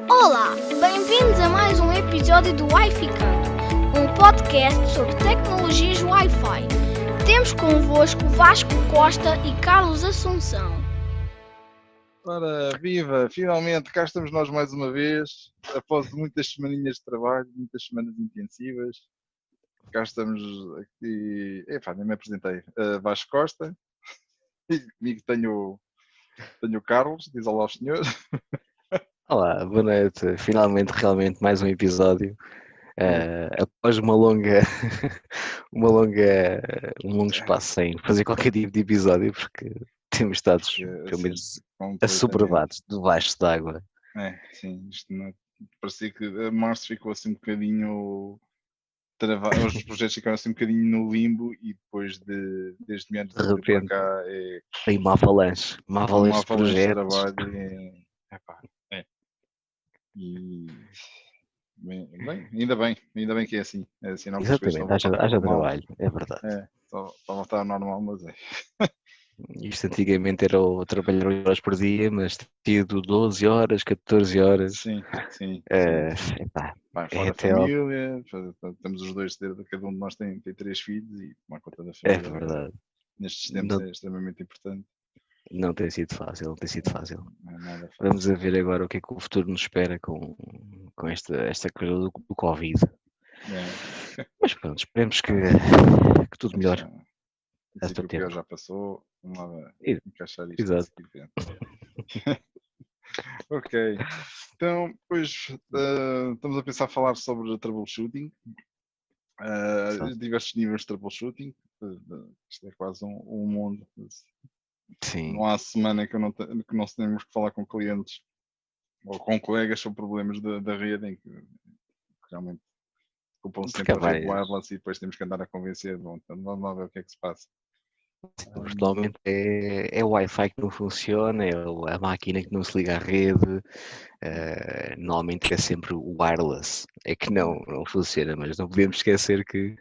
Olá, bem-vindos a mais um episódio do Wi-Fi Canto, um podcast sobre tecnologias Wi-Fi. Temos convosco Vasco Costa e Carlos Assunção. Ora, viva! Finalmente cá estamos nós mais uma vez, após muitas semaninhas de trabalho, muitas semanas intensivas. Cá estamos aqui. Nem me apresentei. Vasco Costa, e comigo tenho o Carlos, diz olá aos senhores. Olá, boa noite. Finalmente, realmente, mais um episódio. Após um longo espaço sem fazer qualquer tipo de episódio, porque temos estado, pelo menos, assoberbados debaixo d'água. Sim, isto não. Parecia que a março ficou assim um bocadinho travado, os projetos ficaram assim um bocadinho no limbo e depois desde meados de abril para cá Tem uma avalanche de projetos. Trabalho e ainda bem que é assim. É sinal que exatamente, haja trabalho, é verdade. Só voltar ao normal, mas é. Isto antigamente era o trabalhar 8 horas por dia, mas tido 12 horas, 14 horas. Sim. Fora a família, temos os dois, cada um de nós tem 3 filhos e tomar conta da família. É verdade. Nestes tempos é extremamente importante. Não tem sido fácil. Não é nada fácil. Vamos a ver agora o que é que o futuro nos espera com esta coisa do Covid. Mas pronto, esperemos que tudo melhore. O pior já passou, vamos lá encaixar isto. Exato. Ok, então depois estamos a pensar a falar sobre troubleshooting, diversos níveis de troubleshooting. Isto é quase um mundo. Sim. Não há semana que nós tenhamos que falar com clientes ou com colegas sobre problemas da rede em que realmente ocupam sempre a rede wireless e depois temos que andar a convencer. Bom, então vamos lá ver o que é que se passa. Normalmente é o Wi-Fi que não funciona, é a máquina que não se liga à rede, normalmente é sempre o wireless, é que não funciona, mas não podemos esquecer que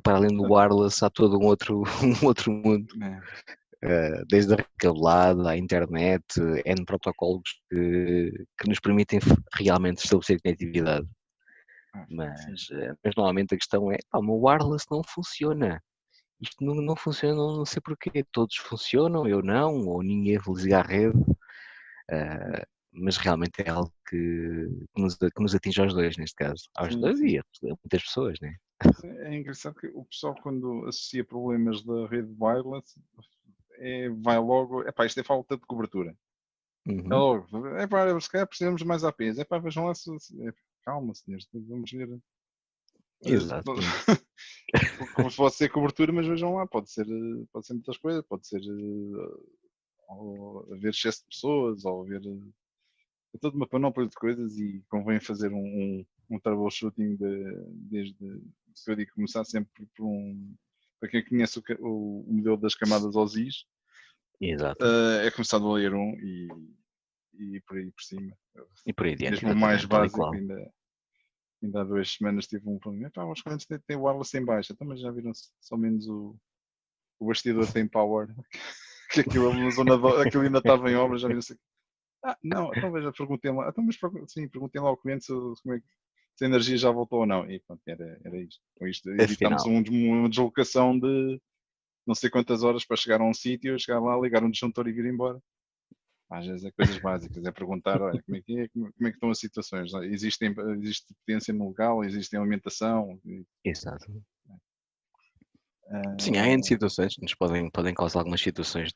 para além do wireless há todo um outro mundo, desde a rede cabelada, à internet, N protocolos que nos permitem realmente estabelecer conectividade. Mas normalmente a questão é, o meu wireless não funciona. Isto não funciona, não sei porquê. Todos funcionam, eu não, ou ninguém liga à rede. Mas realmente é algo que nos atinge aos dois, neste caso. Aos dois e a muitas pessoas, né? É engraçado que o pessoal, quando associa problemas da rede wireless, vai logo, isto é falta de cobertura. É logo, se calhar precisamos mais APs. Vejam lá calma, senhores, vamos ver. Exato. Como pode ser cobertura, mas vejam lá, pode ser muitas coisas, pode ser haver excesso de pessoas, ou haver toda uma panóplia de coisas e convém fazer um troubleshooting desde se eu digo começar sempre para quem conhece o modelo das camadas OSIs. Exato. É começar do layer 1 e por aí por cima. E por aí adiante. Mesmo o mais básico ainda há 2 semanas tive um problema. Os clientes têm o wireless em baixa, então, mas já viram só menos o bastidor tem power. Que aquilo na zona aquilo ainda estava em obras, já viram-se. Não, então veja, perguntem lá. Então, mas perguntem lá ao cliente se a energia já voltou ou não. E pronto, era isto. Com isto evitamos uma deslocação de não sei quantas horas para chegar a um sítio, chegar lá, ligar um disjuntor e vir embora. Às vezes é coisas básicas, é perguntar, olha, como é que estão as situações? Existe potência no local, existe alimentação? Exato. Sim, há N situações que nos podem causar algumas situações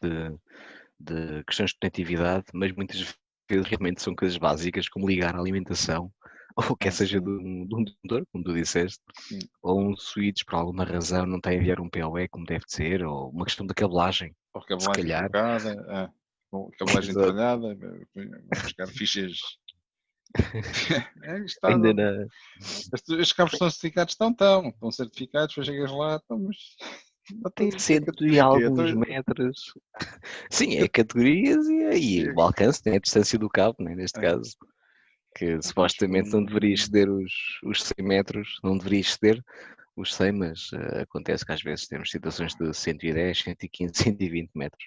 de questões de conectividade, mas muitas vezes realmente são coisas básicas, como ligar a alimentação, ou quer seja de um motor, como tu disseste, ou um switch, por alguma razão, não está a enviar um PoE como deve ser, ou uma questão da cabelagem, se calhar. Cabelagem entralhada, buscar fichas. Estes cabos estão certificados? Estão certificados, depois chegas lá, mas tem 100 e alguns metros. Sim, é categorias e o alcance, né? A distância do cabo, né? Neste caso, que supostamente não deveria exceder os 100 metros, não deveria exceder os 100, mas acontece que às vezes temos situações de 110, 115, 120 metros.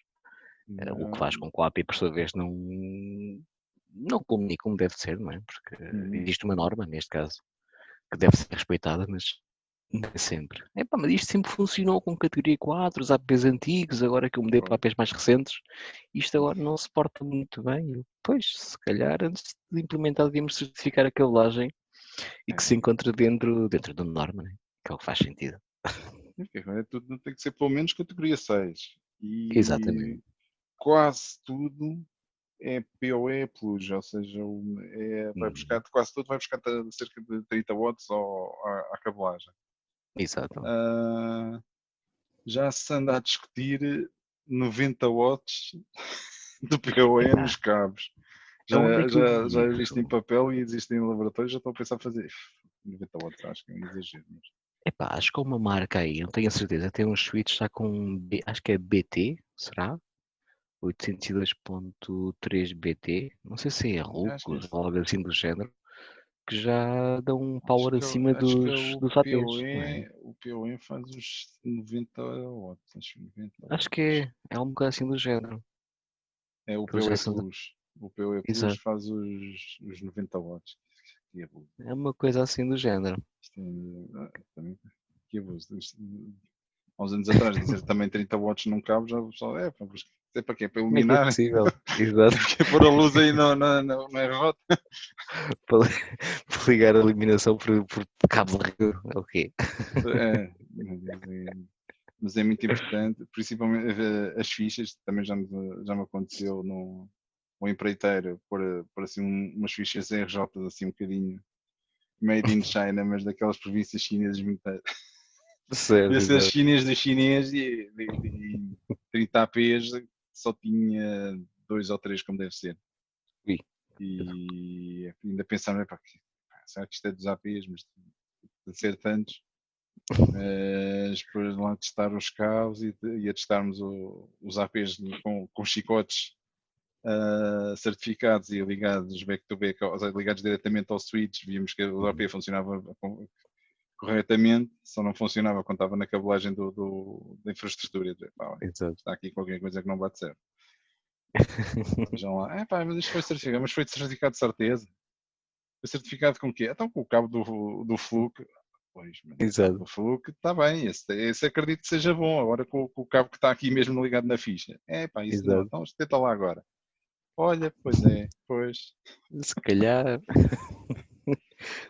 O que faz com que o API, por sua vez, não comunique como deve ser, não é? Porque existe uma norma, neste caso, que deve ser respeitada, mas nem sempre. Mas isto sempre funcionou com categoria 4, os APs antigos, agora que eu mudei para APs mais recentes, isto agora não se porta muito bem. Pois, se calhar, antes de implementar, devíamos certificar a cabelagem e que se encontra dentro da norma, né? Que é o que faz sentido. Tudo tem que ser pelo menos categoria 6. Exatamente. E quase tudo é PoE Plus, ou seja, vai buscar, quase tudo vai buscar cerca de 30 watts à cabelagem. Exato. Já se anda a discutir 90 watts do PoE nos cabos. Já existe em papel e existe em laboratório, já estou a pensar a fazer 90 watts, acho que é um exagero. Mas... acho que há uma marca aí, não tenho a certeza, tem um switch está com, acho que é BT, será? 802.3 BT, não sei se é Rucos ou algo assim do género, que já dão um power acima dos APs. O PoE faz os 90 watts, acho que é um bocado assim do género. É o PoE Plus. O PoE Plus faz os 90 watts. É uma coisa assim do género. Que abuso. Há uns anos atrás, dizer também 30 watts num cabo, já o pessoal é para quê? Para iluminar? É possível. Exato. Porque pôr a luz aí não é rota. para ligar a iluminação por cabo de rede, é o quê? Mas é muito importante, principalmente as fichas, também já me aconteceu no empreiteiro, pôr assim umas fichas RJ assim um bocadinho made in China, mas daquelas províncias chinesas muito... Certo, Essas chinesas das chinês e 30 APs só tinha 2 ou 3 como deve ser. Ui. E ainda pensaram, será que isto é dos APs, mas de ser tantos, mas depois lá testar os cabos e a testarmos os APs com chicotes certificados e ligados back-to-back, ligados diretamente ao switch, víamos que o AP funcionava corretamente, só não funcionava quando estava na cabelagem da infraestrutura. Está aqui qualquer coisa que não bate certo. Vejam lá, mas isto foi certificado, mas foi certificado de certeza. Foi certificado com o quê? Então com o cabo do Fluke. Pois, exato. O Fluke está bem, esse acredito que seja bom. Agora com o cabo que está aqui mesmo ligado na ficha. Isso exato. Não, então tenta lá agora. Olha, pois. Se calhar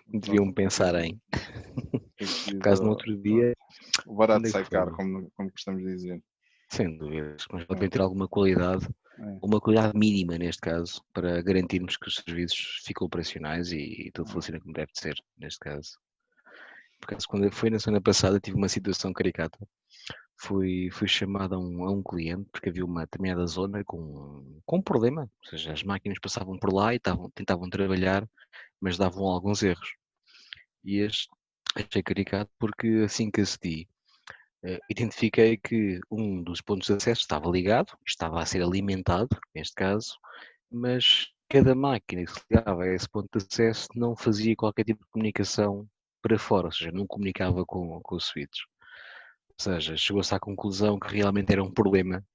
deviam pensar em. Por acaso no outro dia. O barato sai caro, como gostamos de dizer. Sem dúvidas, mas devem ter alguma qualidade, uma qualidade mínima neste caso, para garantirmos que os serviços ficam operacionais e tudo funciona como deve ser, neste caso. Por acaso, quando eu fui na semana passada, tive uma situação caricata. Fui chamado a um cliente, porque havia uma determinada zona com um problema, ou seja, as máquinas passavam por lá e tentavam trabalhar, mas davam alguns erros. E achei caricato porque assim que acedi, identifiquei que um dos pontos de acesso estava ligado, estava a ser alimentado, neste caso, mas cada máquina que se ligava a esse ponto de acesso não fazia qualquer tipo de comunicação para fora, ou seja, não comunicava com o switch. Ou seja, chegou-se à conclusão que realmente era um problema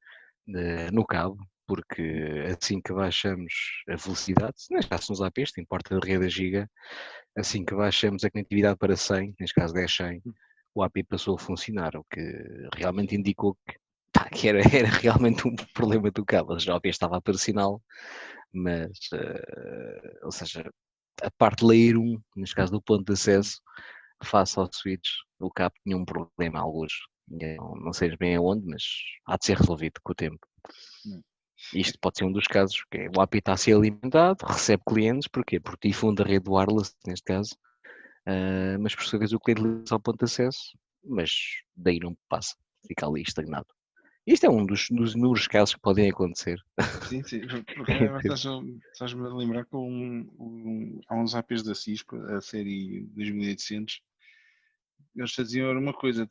no cabo, porque assim que baixamos a velocidade, neste caso nos APs, tem porta de rede a giga, assim que baixamos a conectividade para 100, neste caso 10-100, o API passou a funcionar, o que realmente indicou que era realmente um problema do cabo. Já o API estava a ter sinal, mas, ou seja, a parte layer 1, neste caso do ponto de acesso, face ao switch, o cabo tinha um problema, alguns. Não sei bem aonde, mas há de ser resolvido com o tempo. Isto pode ser um dos casos, que o API está a ser alimentado, recebe clientes, porquê? Porque difunde a rede wireless, neste caso, mas por sua vez o cliente liga ao ponto de acesso, mas daí não passa, fica ali estagnado. Isto é um dos inúmeros casos que podem acontecer. Sim, estás-me a lembrar que há uns APs da Cisco, a série 2800, eles faziam uma coisa,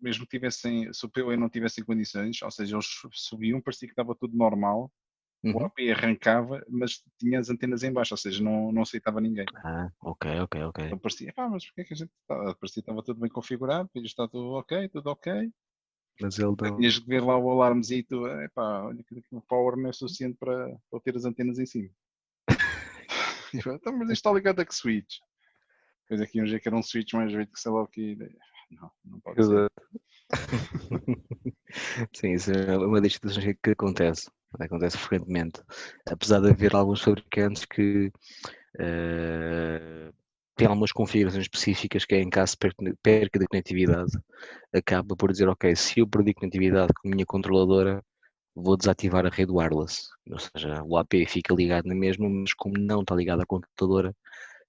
mesmo que se o PoE não tivesse em condições, ou seja, eles subiam, parecia que estava tudo normal, o API arrancava, mas tinha as antenas em baixo, ou seja, não aceitava ninguém. Ok. Então parecia, mas porquê que a gente parecia que estava tudo bem configurado, está tudo ok, Mas ele não. Tinhas que ver lá o alarmezito, epá, olha que o power não é suficiente para ter as antenas em cima. Então, mas isto está ligado a que switch? Depois aqui um dia que era um switch mais jeito que sei lá o que. Não pode ser. Exato. Sim, isso é uma das situações que acontece frequentemente. Apesar de haver alguns fabricantes que têm algumas configurações específicas que é em caso de perca de conectividade, acaba por dizer, ok, se eu perdi conectividade com a minha controladora, vou desativar a rede wireless. Ou seja, o AP fica ligado na mesma, mas como não está ligado à computadora,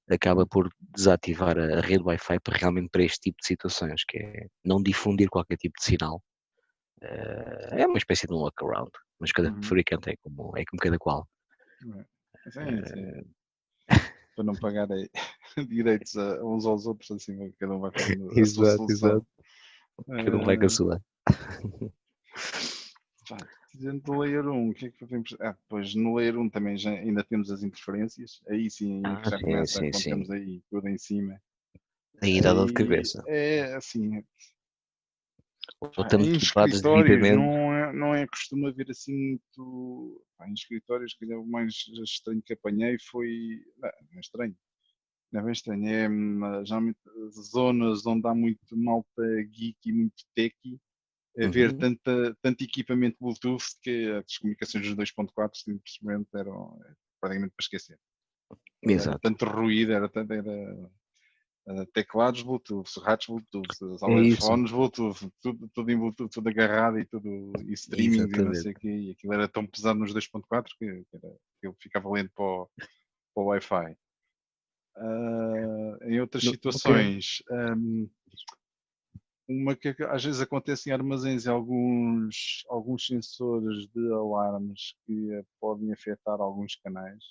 acaba por desativar a rede Wi-Fi para este tipo de situações, que é não difundir qualquer tipo de sinal. É uma espécie de um workaround, mas cada fabricante é como cada qual. Mas para não pagar direitos uns aos outros, assim, cada um vai fazendo a sua solução. Exato. Cada um vai com a sua. Dentro do Layer 1, o que é que fazemos? Pois no Layer 1 também já ainda temos as interferências, aí sim que já começa quando temos aí tudo em cima. Aí dá dor de cabeça. É assim. Estamos em equipados escritórios devidamente. não é costume haver assim muito. Em escritórios, que o mais estranho que apanhei foi. Não é estranho. Não é bem estranho. É geralmente zonas onde há muito malta geek e muito techy. Haver tanto equipamento Bluetooth que as comunicações dos 2.4 simplesmente eram praticamente para esquecer. Era tanto ruído, era teclados Bluetooth, ratos Bluetooth, telefones Bluetooth, tudo em Bluetooth, tudo agarrado e tudo e streaming e não sei o quê. E aquilo era tão pesado nos 2.4 que ele ficava lento para o Wi-Fi. Em outras situações, uma que às vezes acontece em armazéns, alguns sensores de alarmes que podem afetar alguns canais.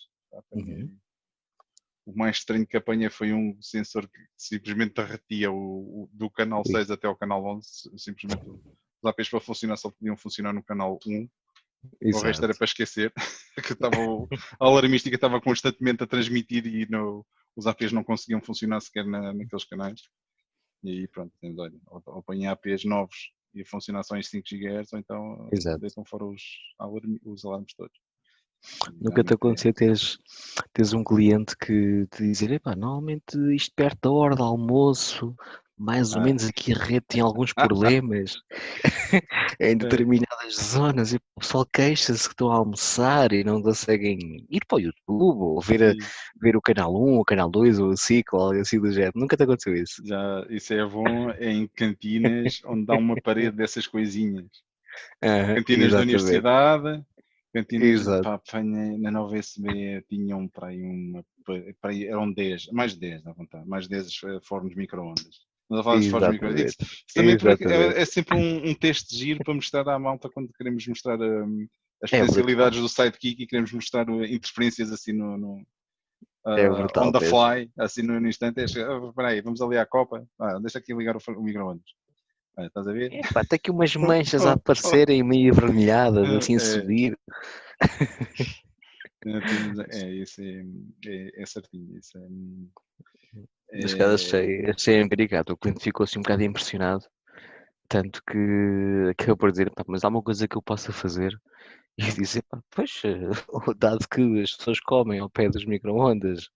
O mais estranho que apanhei foi um sensor que simplesmente derretia do canal 6 até ao canal 11. Simplesmente os APs para funcionar só podiam funcionar no canal 1. O resto era para esquecer. Que a alarmística estava constantemente a transmitir e os APs não conseguiam funcionar sequer naqueles canais. E aí pronto, olha, ou apanhar APs novos e a funcionar só em 5 GHz, ou então deitam fora os alarmes todos. Nunca te aconteceu teres um cliente que te dizer, normalmente isto perto da hora do almoço, mais ou menos aqui a rede tem alguns problemas em determinadas zonas e o pessoal queixa-se que estão a almoçar e não conseguem ir para o YouTube ou ver o canal 1, o canal 2 ou o ciclo ou algo assim do género. Nunca te aconteceu isso? Já, isso é bom em cantinas onde dá uma parede dessas coisinhas. Cantinas da universidade. Cantinas, na Nova SB tinham para aí eram 10, mais de 10 à vontade, mais de 10 fornos de micro-ondas. É sempre um teste de giro para mostrar à malta quando queremos mostrar as potencialidades do Sidekick e queremos mostrar interferências assim no on the fly, assim no instante. Espera aí, vamos ali à copa, deixa aqui ligar o micro-ondas. Estás a ver? Tem aqui umas manchas a aparecerem meio avermelhadas, assim a subir. Isso é certinho. Isso Neste caso achei empiricado. O cliente ficou assim um bocado impressionado, tanto que acabou por dizer, mas há uma coisa que eu possa fazer. E eu disse, pois, dado que as pessoas comem ao pé dos micro-ondas,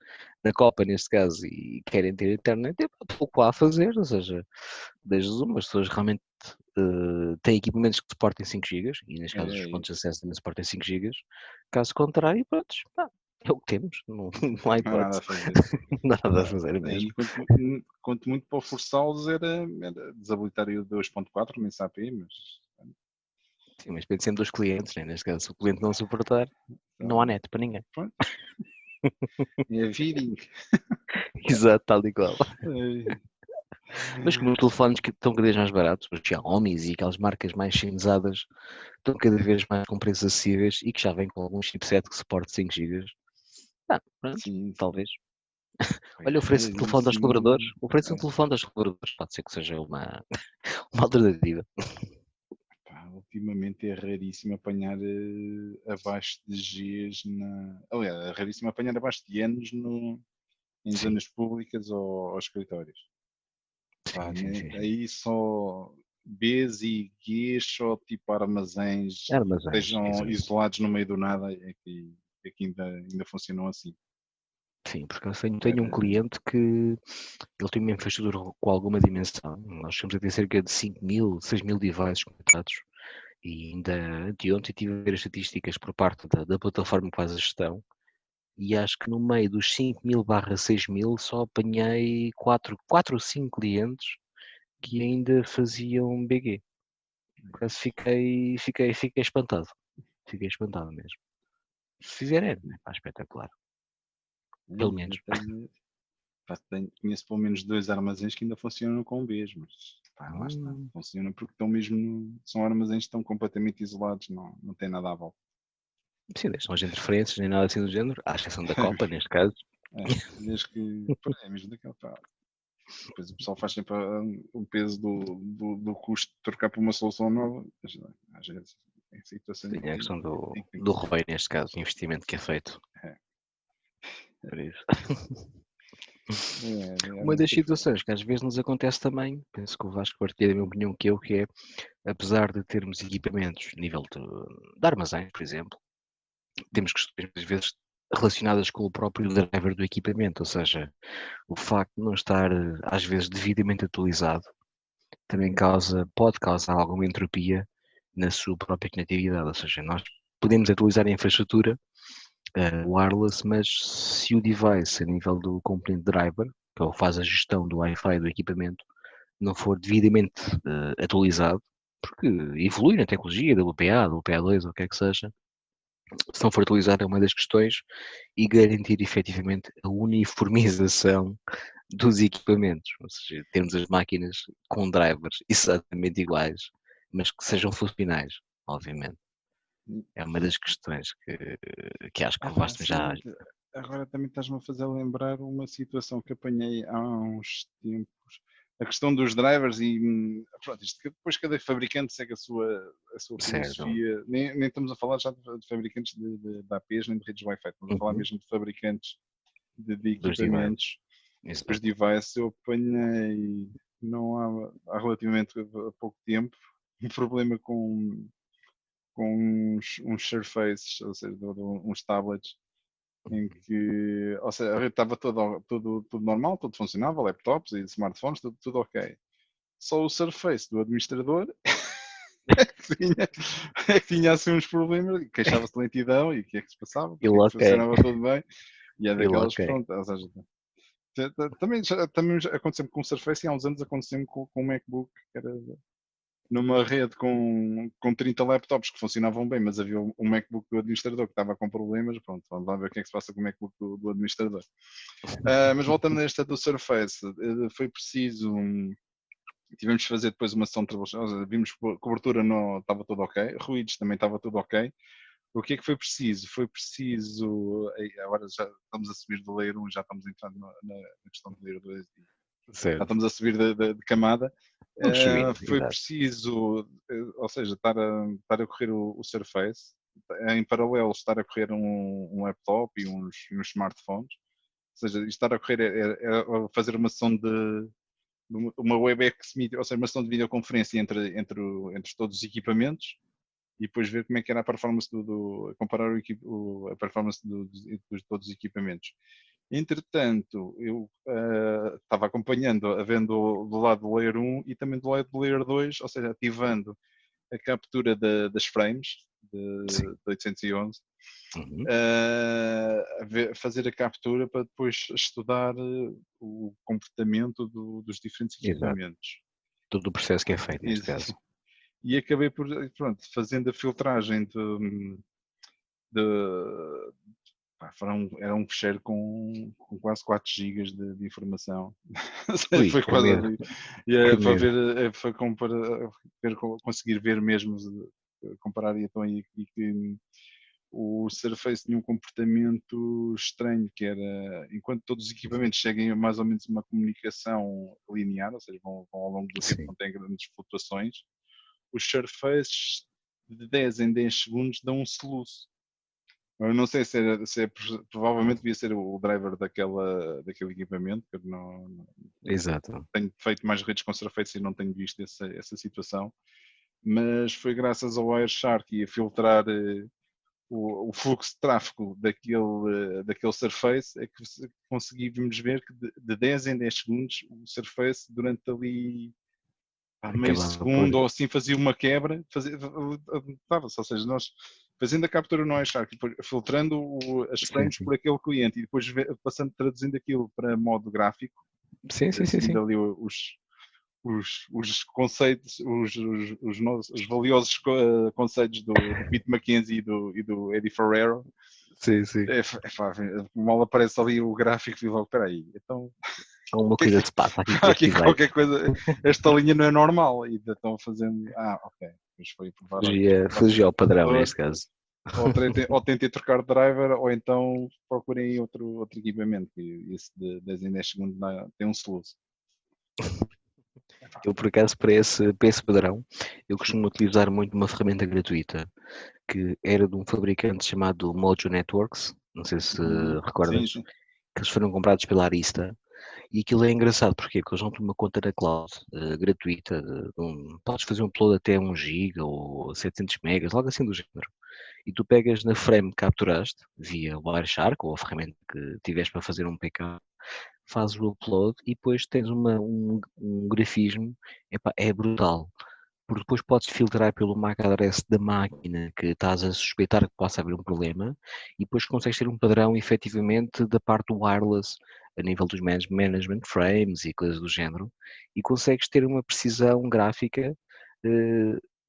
na Copa neste caso, e querem ter internet, pouco há a fazer, ou seja, desde as pessoas realmente têm equipamentos que suportem 5 GB, e neste caso os pontos de acesso também suportem 5 GB, caso contrário, pronto, é o que temos, não há hipótese. Nada a fazer mesmo. Quanto muito para forçá-los era desabilitar o 2.4 nesse AP, mas... Sim, mas depende sempre dos clientes, né? Neste caso, se o cliente não suportar, não há net para ninguém. É feeding. Exato, tal e qual. Mas como os telefones que estão cada vez mais baratos, os Xiaomi e aquelas marcas mais chinesadas estão cada vez mais com preços acessíveis e que já vêm com algum chipset que suporte 5 GB. Sim. Talvez. Olha, o preço do telefone dos colaboradores. O preço do telefone dos colaboradores pode ser que seja uma alternativa. Ultimamente é raríssimo apanhar abaixo de Gs aliás, é raríssimo apanhar abaixo de anos em zonas públicas ou escritórios. Sim. Aí só Bs e Gs só tipo armazéns que Armazéns, estejam isso mesmo. isolados no meio do nada é que ainda funcionam assim. Sim, porque eu tenho um cliente que ele tem uma infraestrutura com alguma dimensão. Nós chegamos a ter cerca de 5.000, 6.000 devices conectados. E ainda anteontem tive a ver as estatísticas por parte da plataforma que faz a gestão. E acho que no meio dos 5.000/6.000 só apanhei 4 ou 5 clientes que ainda faziam BG. Por acaso fiquei espantado. Fiquei espantado mesmo. Se fizerem, é espetacular. Pelo menos. Conheço pelo menos 2 armazéns que ainda funcionam com Bs, mas lá está. Funcionam porque estão mesmo. São armazéns que estão completamente isolados, não tem nada à volta. Sim, não são as interferências nem nada assim do género, à exceção da Copa, neste caso. Desde que. É mesmo daquela. Depois o pessoal faz sempre o peso do custo de trocar por uma solução nova. Às vezes, em situações. Sim, é a questão do ROI, neste caso, o investimento que é feito. Por isso. Uma das situações que às vezes nos acontece também, penso que o Vasco partilha da minha opinião que é, apesar de termos equipamentos a nível de armazém, por exemplo, temos questões às vezes relacionadas com o próprio driver do equipamento, ou seja, o facto de não estar às vezes devidamente atualizado também pode causar alguma entropia na sua própria conectividade, ou seja, nós podemos atualizar a infraestrutura wireless, mas se o device a nível do componente driver, que é o que faz a gestão do Wi-Fi do equipamento, não for devidamente atualizado, porque evolui na tecnologia da WPA, do WPA2 ou o que é que seja, se não for atualizado é uma das questões e garantir efetivamente a uniformização dos equipamentos, ou seja, termos as máquinas com drivers exatamente iguais, mas que sejam funcionais, obviamente. É uma das questões que acho que o Vasco já. Agora também estás-me a fazer lembrar uma situação que apanhei há uns tempos. A questão dos drivers e pronto, isto que depois cada fabricante segue a sua filosofia. Nem estamos a falar já de fabricantes de APs nem de redes Wi-Fi, estamos a falar mesmo de fabricantes de equipamentos. Os devices eu apanhei não há relativamente pouco tempo um problema com uns Surfaces, ou seja, uns tablets, em que, ou seja, estava tudo normal, tudo funcionava, laptops e smartphones, tudo ok. Só o Surface do administrador é que tinha assim uns problemas, queixava-se de lentidão e o que é que se passava, porque funcionava tudo bem, e é daquelas, pronto, ou seja, também aconteceu com o Surface e há uns anos aconteceu com o MacBook, que era numa rede com 30 laptops que funcionavam bem, mas havia um MacBook do administrador que estava com problemas. Pronto, vamos lá ver o que é que se passa com o MacBook do administrador. Mas voltando a esta do Surface, foi preciso. Tivemos de fazer depois uma sessão de trabalho. Vimos que cobertura estava tudo ok, ruídos também estava tudo ok. O que é que foi preciso? Foi preciso. Agora já estamos a subir do layer 1, já estamos entrando na questão do layer 2. Já estamos a subir de camada. Foi preciso, ou seja, estar a correr o Surface, em paralelo estar a correr um laptop e uns smartphones, ou seja, estar a correr é fazer uma sessão de uma WebEx, ou seja, uma sessão de videoconferência entre todos os equipamentos e depois ver como é que era a performance comparar a performance de todos os equipamentos. Entretanto, eu estava acompanhando, vendo do lado do Layer 1 e também do lado do Layer 2, ou seja, ativando a captura das frames de 811, fazer a captura para depois estudar o comportamento dos diferentes equipamentos. Todo o processo que é feito neste caso. E acabei por, pronto, fazendo a filtragem era um fecheiro com quase 4 GB de informação. Foi quase ali. Foi para conseguir ver mesmo, comparar e que o Surface tinha um comportamento estranho, que era, enquanto todos os equipamentos seguem mais ou menos uma comunicação linear, ou seja, vão ao longo do tempo, não têm grandes flutuações, os Surfaces de 10 em 10 segundos dão um soluço. Eu não sei se é provavelmente devia ser o driver daquele equipamento, que eu não Exato. tenho feito mais redes com Surface e não tenho visto essa situação, mas foi graças ao Wireshark e a filtrar o fluxo de tráfego daquele Surface é que conseguimos ver que de 10 em 10 segundos o Surface durante ali meio Acabava segundo por. ou assim fazia uma quebra, ou seja, nós fazendo a captura no iShark, filtrando as Sim, frames sim. por aquele cliente e depois traduzindo aquilo para modo gráfico, Sim, sim, sim, seguindo sim. ali os conceitos, os valiosos conceitos do Pete McKenzie e do Eddie Ferrero. Sim, sim. Mal aparece ali o gráfico e logo, espera aí, então Alguma que é coisa que se passa aqui com há este aqui device. qualquer coisa, esta linha não é normal e ainda estão fazendo, ok, mas foi provar Fugia ao padrão computador, neste caso. ou tentem trocar de driver ou então procurem outro equipamento, que esse de 10 em 10 segundos tem um soluço. Eu, por acaso, para esse padrão, eu costumo utilizar muito uma ferramenta gratuita que era de um fabricante chamado Mojo Networks. Não sei se recordas, Sim. que eles foram comprados pela Arista. E aquilo é engraçado, porque eles vão ter uma conta na cloud gratuita. Podes fazer um upload até 1 GB ou 700 megas, algo assim do género. E tu pegas na frame que capturaste, via Wireshark ou a ferramenta que tiveres para fazer um PK, fazes o upload e depois tens um grafismo, epá, é brutal. Porque depois podes filtrar pelo MAC address da máquina que estás a suspeitar que possa haver um problema e depois consegues ter um padrão efetivamente da parte do wireless a nível dos management frames e coisas do género e consegues ter uma precisão gráfica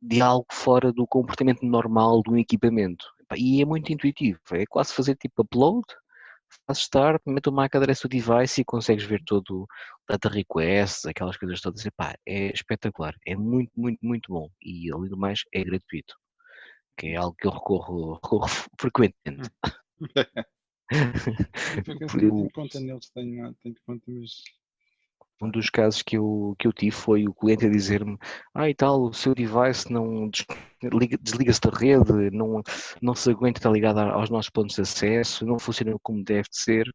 de algo fora do comportamento normal de um equipamento. E é muito intuitivo, é quase fazer tipo upload, fazes start, mete o MAC address do device e consegues ver todo o data requests, aquelas coisas todas. Epá, é espetacular, é muito, muito, muito bom. E além do mais, é gratuito, que é algo que eu recorro frequentemente. Porque assim não Eu- tenho conta neles, tenho conta, mas Um dos casos que eu tive foi o cliente a dizer-me: e tal, o seu device não desliga-se da rede, não se aguenta estar ligado aos nossos pontos de acesso, não funciona como deve de ser.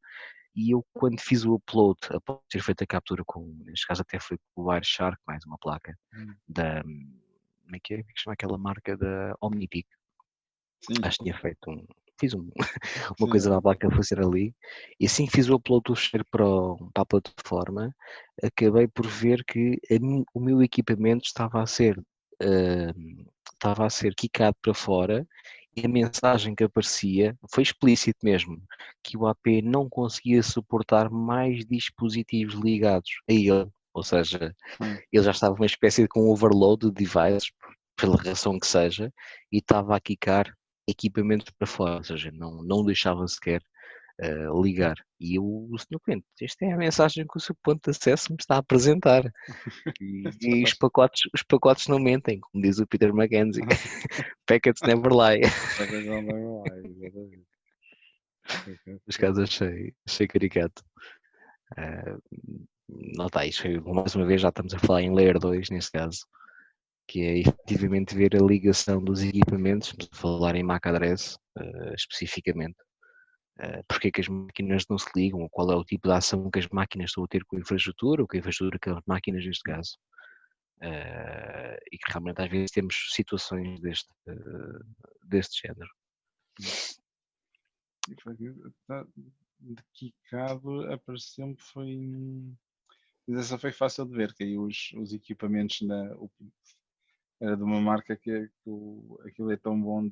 E eu, quando fiz o upload, após ter feito a captura neste caso até foi com o Wireshark, mais uma placa da, como é que é? Como é que se chama aquela marca da Omnipeak? sim, Acho que tinha feito fiz uma sim, coisa para a placa funcionar ali, e assim que fiz o upload do fecheiro para a plataforma, acabei por ver que o meu equipamento estava a ser quicado para fora e a mensagem que aparecia foi explícito mesmo, que o AP não conseguia suportar mais dispositivos ligados a ele, ou seja, ele já estava uma espécie de com overload de devices, pela razão que seja, e estava a quicar equipamentos para fora, ou seja, não deixava sequer ligar. E o senhor cliente, esta é a mensagem que o seu ponto de acesso me está a apresentar. E os pacotes não mentem, como diz o Peter McKenzie. Packets never lie. exatamente. Nos casos achei caricato. Não está, isto foi, mais uma vez já estamos a falar em Layer 2 neste caso, que é efetivamente ver a ligação dos equipamentos, estamos a falar em MAC address especificamente. Porque é que as máquinas não se ligam, ou qual é o tipo de ação que as máquinas estão a ter com a infraestrutura, ou com a infraestrutura que as máquinas neste caso. E que realmente às vezes temos situações deste género. De quicado apareceu-me mas essa foi fácil de ver, que aí os equipamentos era de uma marca que aquilo é tão bom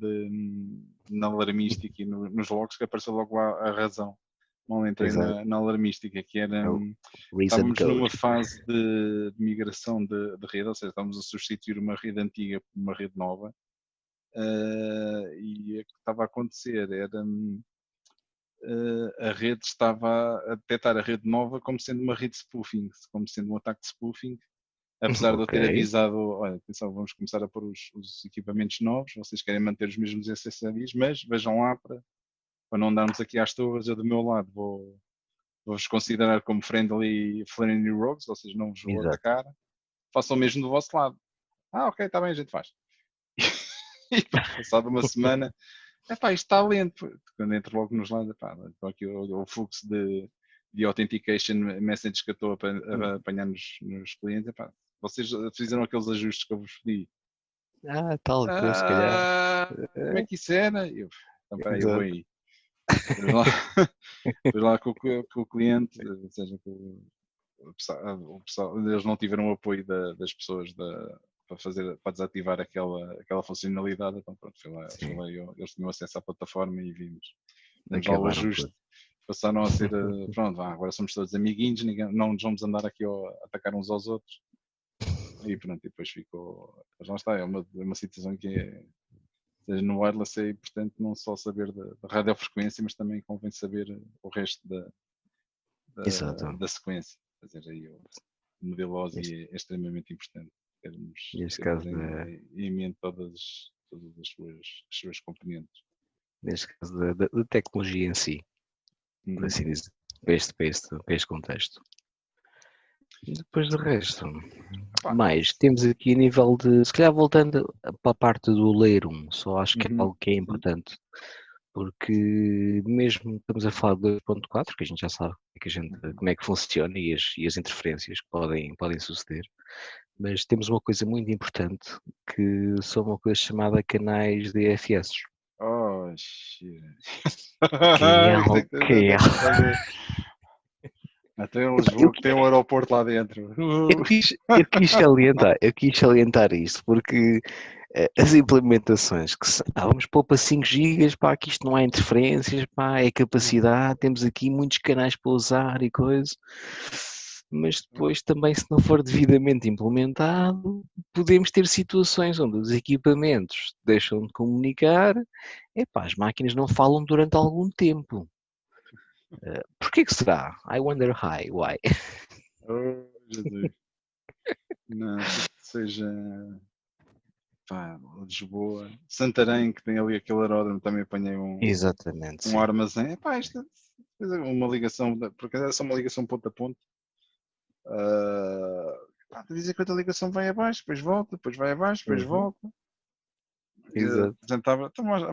na alarmística e nos logs que apareceu logo a razão. Mal entrei Exato. na alarmística, que era É o Reason estávamos Code. numa fase de migração de rede, ou seja, estávamos a substituir uma rede antiga por uma rede nova. E o que estava a acontecer era a rede estava a detectar a rede nova como sendo uma rede spoofing, como sendo um ataque de spoofing, apesar de eu ter Ok. avisado, olha, atenção, vamos começar a pôr os equipamentos novos, vocês querem manter os mesmos SSIDs, mas vejam lá para não andarmos aqui às torres, eu do meu lado vou-vos considerar como friendly rogues, ou seja, não vos vou Exato. atacar, façam o mesmo do vosso lado. Ok, está bem, a gente faz. E passado uma semana Epá, isto está lento. Quando entro logo nos lados, epá, estou aqui o fluxo de authentication messages que eu estou a apanhar nos clientes. Epá, vocês fizeram aqueles ajustes que eu vos pedi. Tal coisa, se calhar. Como é que isso era? Então, peraí, eu vou Exato. aí. Depois lá com o cliente, ou seja, o pessoal, eles não tiveram o apoio das pessoas para desativar aquela funcionalidade, então pronto, fui lá eles tinham acesso à plataforma e vimos lá o Acabaram ajuste, por. passaram a ser, pronto, agora somos todos amiguinhos, não nos vamos andar aqui a atacar uns aos outros, e pronto, e depois ficou, mas lá está, é uma situação que ou seja, no wireless é importante não só saber da radiofrequência, mas também convém saber o resto Exato. da sequência. Ou seja, aí o modelo OSI é extremamente importante. Neste Termos caso, em mente todas as suas componentes. neste caso da tecnologia em si, por assim dizer, para este contexto. Depois do resto, mais, temos aqui a nível de, se calhar voltando para a parte do Layer 1, só acho que é algo que é importante, porque mesmo estamos a falar de 2.4, que a gente já sabe como é que funciona e as interferências que podem suceder, mas temos uma coisa muito importante, que são uma coisa chamada canais DFS. Oh, shit. Que é Até em Lisboa que tem um aeroporto lá dentro. Eu quis salientar isto, porque as implementações vamos pôr para 5 GB, pá, que isto não há interferências, pá, é capacidade, temos aqui muitos canais para usar e coisa, mas depois também, se não for devidamente implementado, podemos ter situações onde os equipamentos deixam de comunicar, pá, as máquinas não falam durante algum tempo. Porquê que será? I wonder why. Oh, Jesus. Não, que seja pá, Lisboa, Santarém, que tem ali aquele aeródromo, também apanhei Exatamente, sim. armazém. Epá, isto é uma ligação, porque é só uma ligação ponto a ponto. De vez em quando a ligação vai abaixo, depois volta, depois vai abaixo, depois volta. Exato.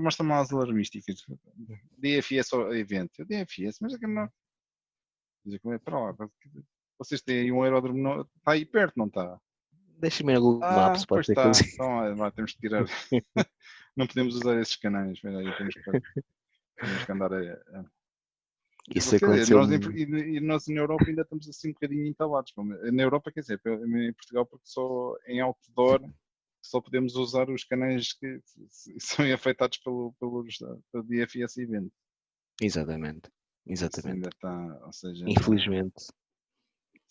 Mostra-me lá as alarmísticas. DFS ao evento. DFS, mas é que não. Como é para lá? Vocês têm aí um aeródromo, está aí perto, não está? Deixa-me no Google Maps, pode Pois ser está. que Então, temos que tirar. Não podemos usar esses canais. Espera aí, temos que andar a. Isso aconteceu. Nós na Europa ainda estamos assim um bocadinho entalados. Na Europa, quer dizer, em Portugal, porque só em outdoor só podemos usar os canais que são afetados pelo DFS evento. Exatamente. Ainda está, ou seja, infelizmente.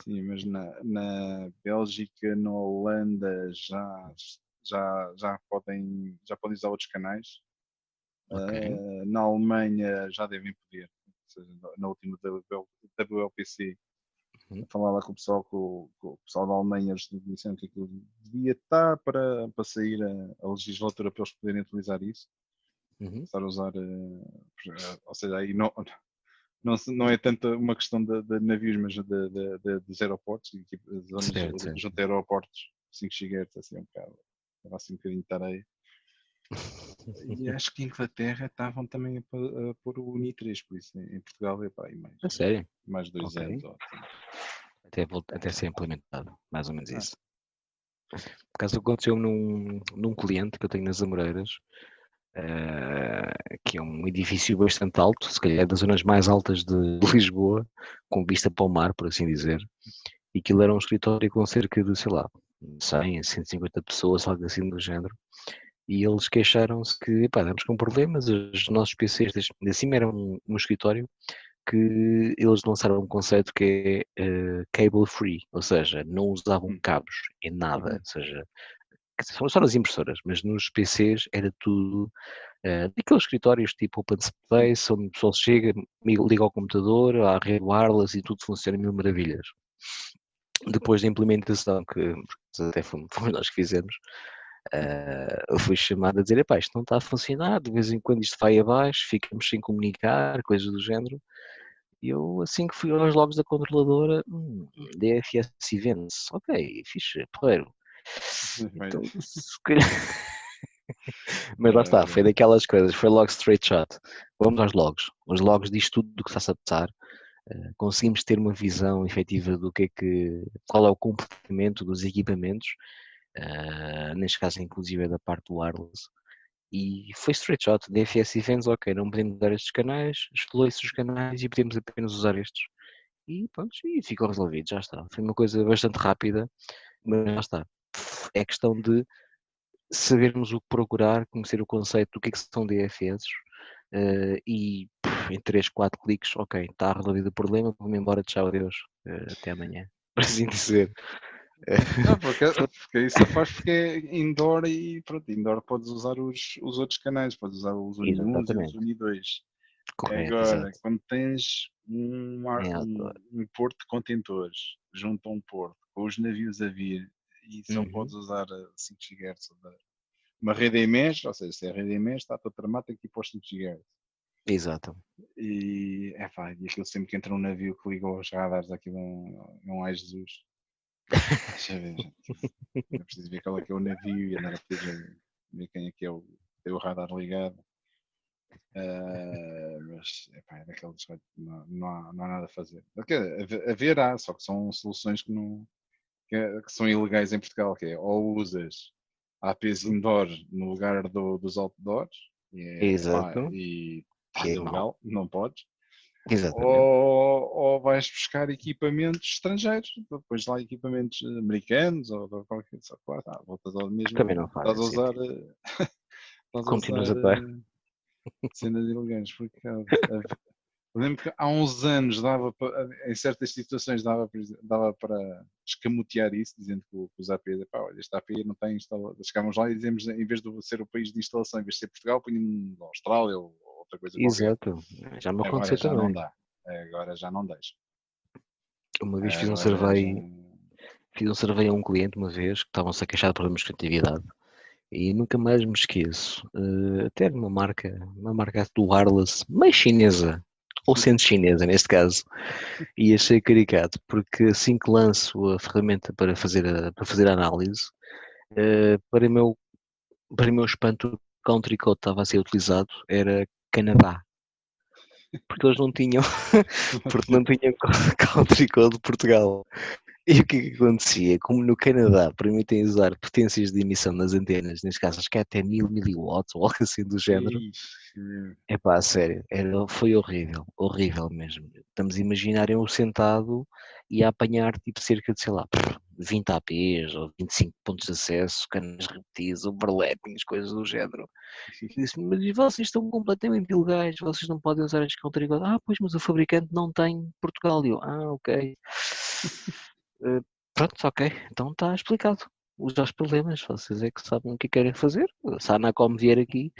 Sim, mas na Bélgica, na Holanda já podem usar outros canais. Okay. Na Alemanha já devem poder. Ou seja, na última WLPC, a falar lá com o pessoal da Alemanha, eles disseram que aquilo devia estar para sair a legislatura para eles poderem utilizar isso. Estar a usar, ou seja, aí não é tanto uma questão de navios, mas dos aeroportos, zonas junto a aeroportos, 5 GHz, assim um bocado, assim um bocadinho de tareia. E acho que em Inglaterra estavam também a pôr o Uni 3, por isso em Portugal é pá, A sério? mais 2 anos. Até ser implementado, mais ou menos isso. Por acaso aconteceu num cliente que eu tenho nas Amoreiras, que é um edifício bastante alto, se calhar das zonas mais altas de Lisboa, com vista para o mar, por assim dizer, e aquilo era um escritório com cerca de, sei lá, 100, 150 pessoas, algo assim do género, e eles queixaram-se que, estamos com problemas, os nossos PCs, de cima era um escritório, que eles lançaram um conceito que é cable free, ou seja, não usavam cabos em nada, ou seja, são só nas impressoras, mas nos PCs era tudo daqueles escritórios tipo open space, onde o pessoal chega, liga ao computador, à rede wireless e tudo funciona mil maravilhas. Depois da implementação, que até fomos nós que fizemos, eu fui chamado a dizer, isto não está a funcionar, de vez em quando isto vai abaixo, ficamos sem comunicar, coisas do género. E eu, assim que fui aos logs da controladora, DFS Events, ok, fixe, porreiro. Então, Mas lá está, foi daquelas coisas, foi logo straight shot. Vamos aos logs. Os logs diz tudo do que está-se a passar. Conseguimos ter uma visão efetiva do que é qual é o comportamento dos equipamentos, neste caso inclusive é da parte do wireless. E foi straight shot, DFS Events, ok, não podemos usar estes canais, exclui-se os canais e podemos apenas usar estes. E pronto, e ficou resolvido, já está. Foi uma coisa bastante rápida, mas já está. É questão de sabermos o que procurar, conhecer o conceito do que é que são DFS e em 3, 4 cliques, ok, está resolvido o problema, vou-me embora, tchau, adeus, até amanhã, por assim dizer. Não, porque isso faz porque é indoor e pronto, indoor podes usar os outros canais, podes usar os Uni 1 e os Exatamente. Uni 2. Correto, Agora, exato. quando tens Em outdoor. um porto de contentores junto a um porto, com os navios a vir, e só podes usar 5 GHz, uma rede em mesh, ou seja, se é rede em mesh, está-te a tramar, tem que ir para os 5 GHz. Exato. E aquilo sempre que entra um navio que liga os radares, aquilo é um ai Jesus. Deixa eu ver, gente. É preciso ver qual é que é o navio e andar a pedir ver quem é que é tem o radar ligado. Mas é daqueles que não há nada a fazer. Haverá, só que são soluções que são ilegais em Portugal, que é ou usas APs indoor no lugar dos outdoors Exato. e está Que é ilegal, não podes. Exatamente. Ou vais buscar equipamentos estrangeiros, depois lá equipamentos americanos ou qualquer coisa, claro, voltas ao mesmo, Também não estás fazem a usar, sentido. estás a Continuas usar a par. cenas ilegais, porque eu lembro que há uns anos em certas situações dava para escamotear isso, dizendo que os APs, olha, este AP não tem instalação. Chegámos lá e dizemos, em vez de ser o país de instalação, em vez de ser Portugal, punhamos Austrália ou outra coisa qualquer. Exato. Já me Agora aconteceu já não também. dá. Agora já não deixa. Uma vez fiz um Agora survey a um cliente uma vez que estavam-se a queixar de problemas de criatividade e nunca mais me esqueço. Até numa marca do wireless, meio chinesa, ou sendo chinesa neste caso, e achei caricato porque assim que lanço a ferramenta para fazer a análise, para meu espanto, o country code que estava a ser utilizado era Canadá. Porque eles não tinham country code de Portugal. E o que é que acontecia? Como no Canadá permitem usar potências de emissão nas antenas, neste caso acho que é até 1000 miliwatts ou algo assim do género, é pá, a sério, foi horrível, horrível mesmo. Estamos a imaginar eu sentado e a apanhar tipo cerca de, sei lá, 20 APs ou 25 pontos de acesso, canais repetidos, overlappings, coisas do género. E disse, mas vocês estão completamente ilegais, vocês não podem usar estes country codes. Ah, pois, mas o fabricante não tem Portugal. E eu, ok. Pronto, ok, então está explicado. Os dois problemas, vocês é que sabem o que querem fazer. Se a Anacom vier aqui,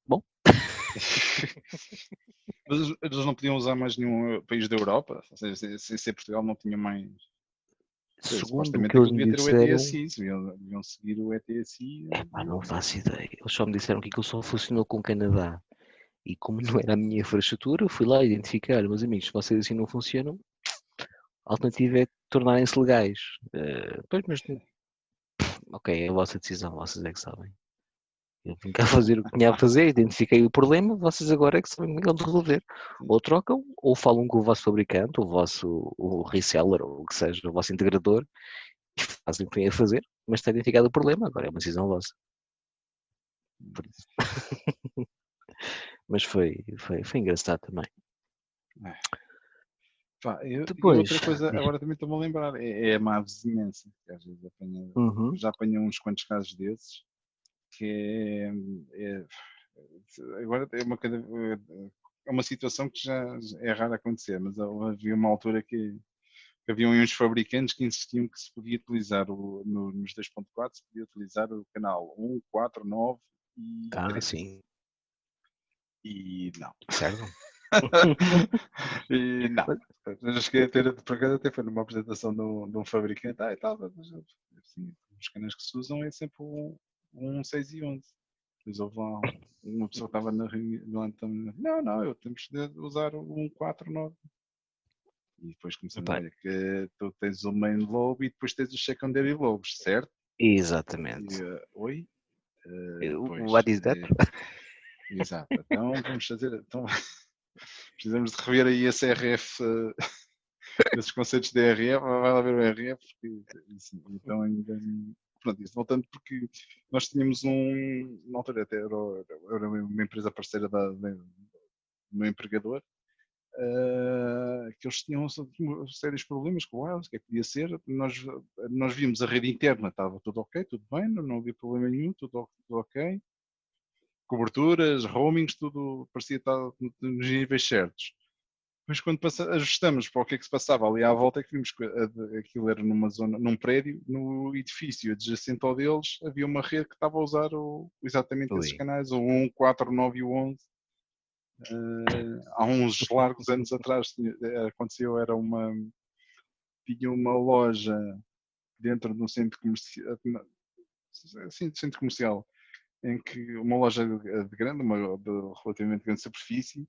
bom. Mas eles não podiam usar mais nenhum país da Europa? Ou seja, se Portugal não tinha mais. Segundo o Supostamente que eles aquilo me devia ter o disseram, ETSI, deviam seguir o ETSI. não faço ideia. Eles só me disseram que aquilo só funcionou com o Canadá. E como não era a minha infraestrutura, eu fui lá identificar, meus amigos, se vocês assim não funcionam, a alternativa é tornarem-se legais. Pois, mas ok, é a vossa decisão, vocês é que sabem. Eu vim cá fazer o que tinha a fazer, identifiquei o problema, vocês agora é que sabem como é de resolver. Ou trocam, ou falam com o vosso fabricante, o reseller, ou o que seja, o vosso integrador, e fazem o que têm a fazer, mas está identificado o problema, agora é uma decisão vossa. Por isso. Mas foi engraçado também. E Depois, outra coisa, agora também estou-me a lembrar, é a má vizinhança, que às vezes já apanha uns quantos casos desses, que agora é uma situação que já é rara acontecer, mas havia uma altura que haviam uns fabricantes que insistiam que se podia utilizar nos 2.4, se podia utilizar o canal 1, 4, 9 e 13. sim. E não. Certo? E não. Eu cheguei a ter, por acaso até foi numa apresentação de um fabricante, e tal, assim, os canais que se usam é sempre um 6 e 11. Depois houve lá uma pessoa que estava na reunião, não, eu temos de usar um 4, 9. E depois começamos a ver que tu tens o main lobe e depois tens os secondary lobes, certo? Exatamente. E, oi? What is that? Exato. Então vamos fazer. Então, precisamos de rever aí esse RF, esses conceitos de RF, vai lá ver o RF, porque, então ainda. Pronto, isso voltando porque nós tínhamos na altura até era uma empresa parceira do meu empregador, que eles tinham sérios problemas com o wireless, que é que podia ser. Nós vimos a rede interna, estava tudo ok, tudo bem, não havia problema nenhum, tudo ok. Coberturas, roamings, tudo parecia estar nos níveis certos. Depois quando ajustamos para o que é que se passava ali à volta, é que vimos que aquilo era numa zona, num prédio, no edifício adjacente ao deles, havia uma rede que estava a usar exatamente esses canais, o 1, 4, 9 e o 11. Há uns largos anos atrás aconteceu, tinha uma loja dentro de um centro comercial, centro comercial, em que uma loja de relativamente grande superfície,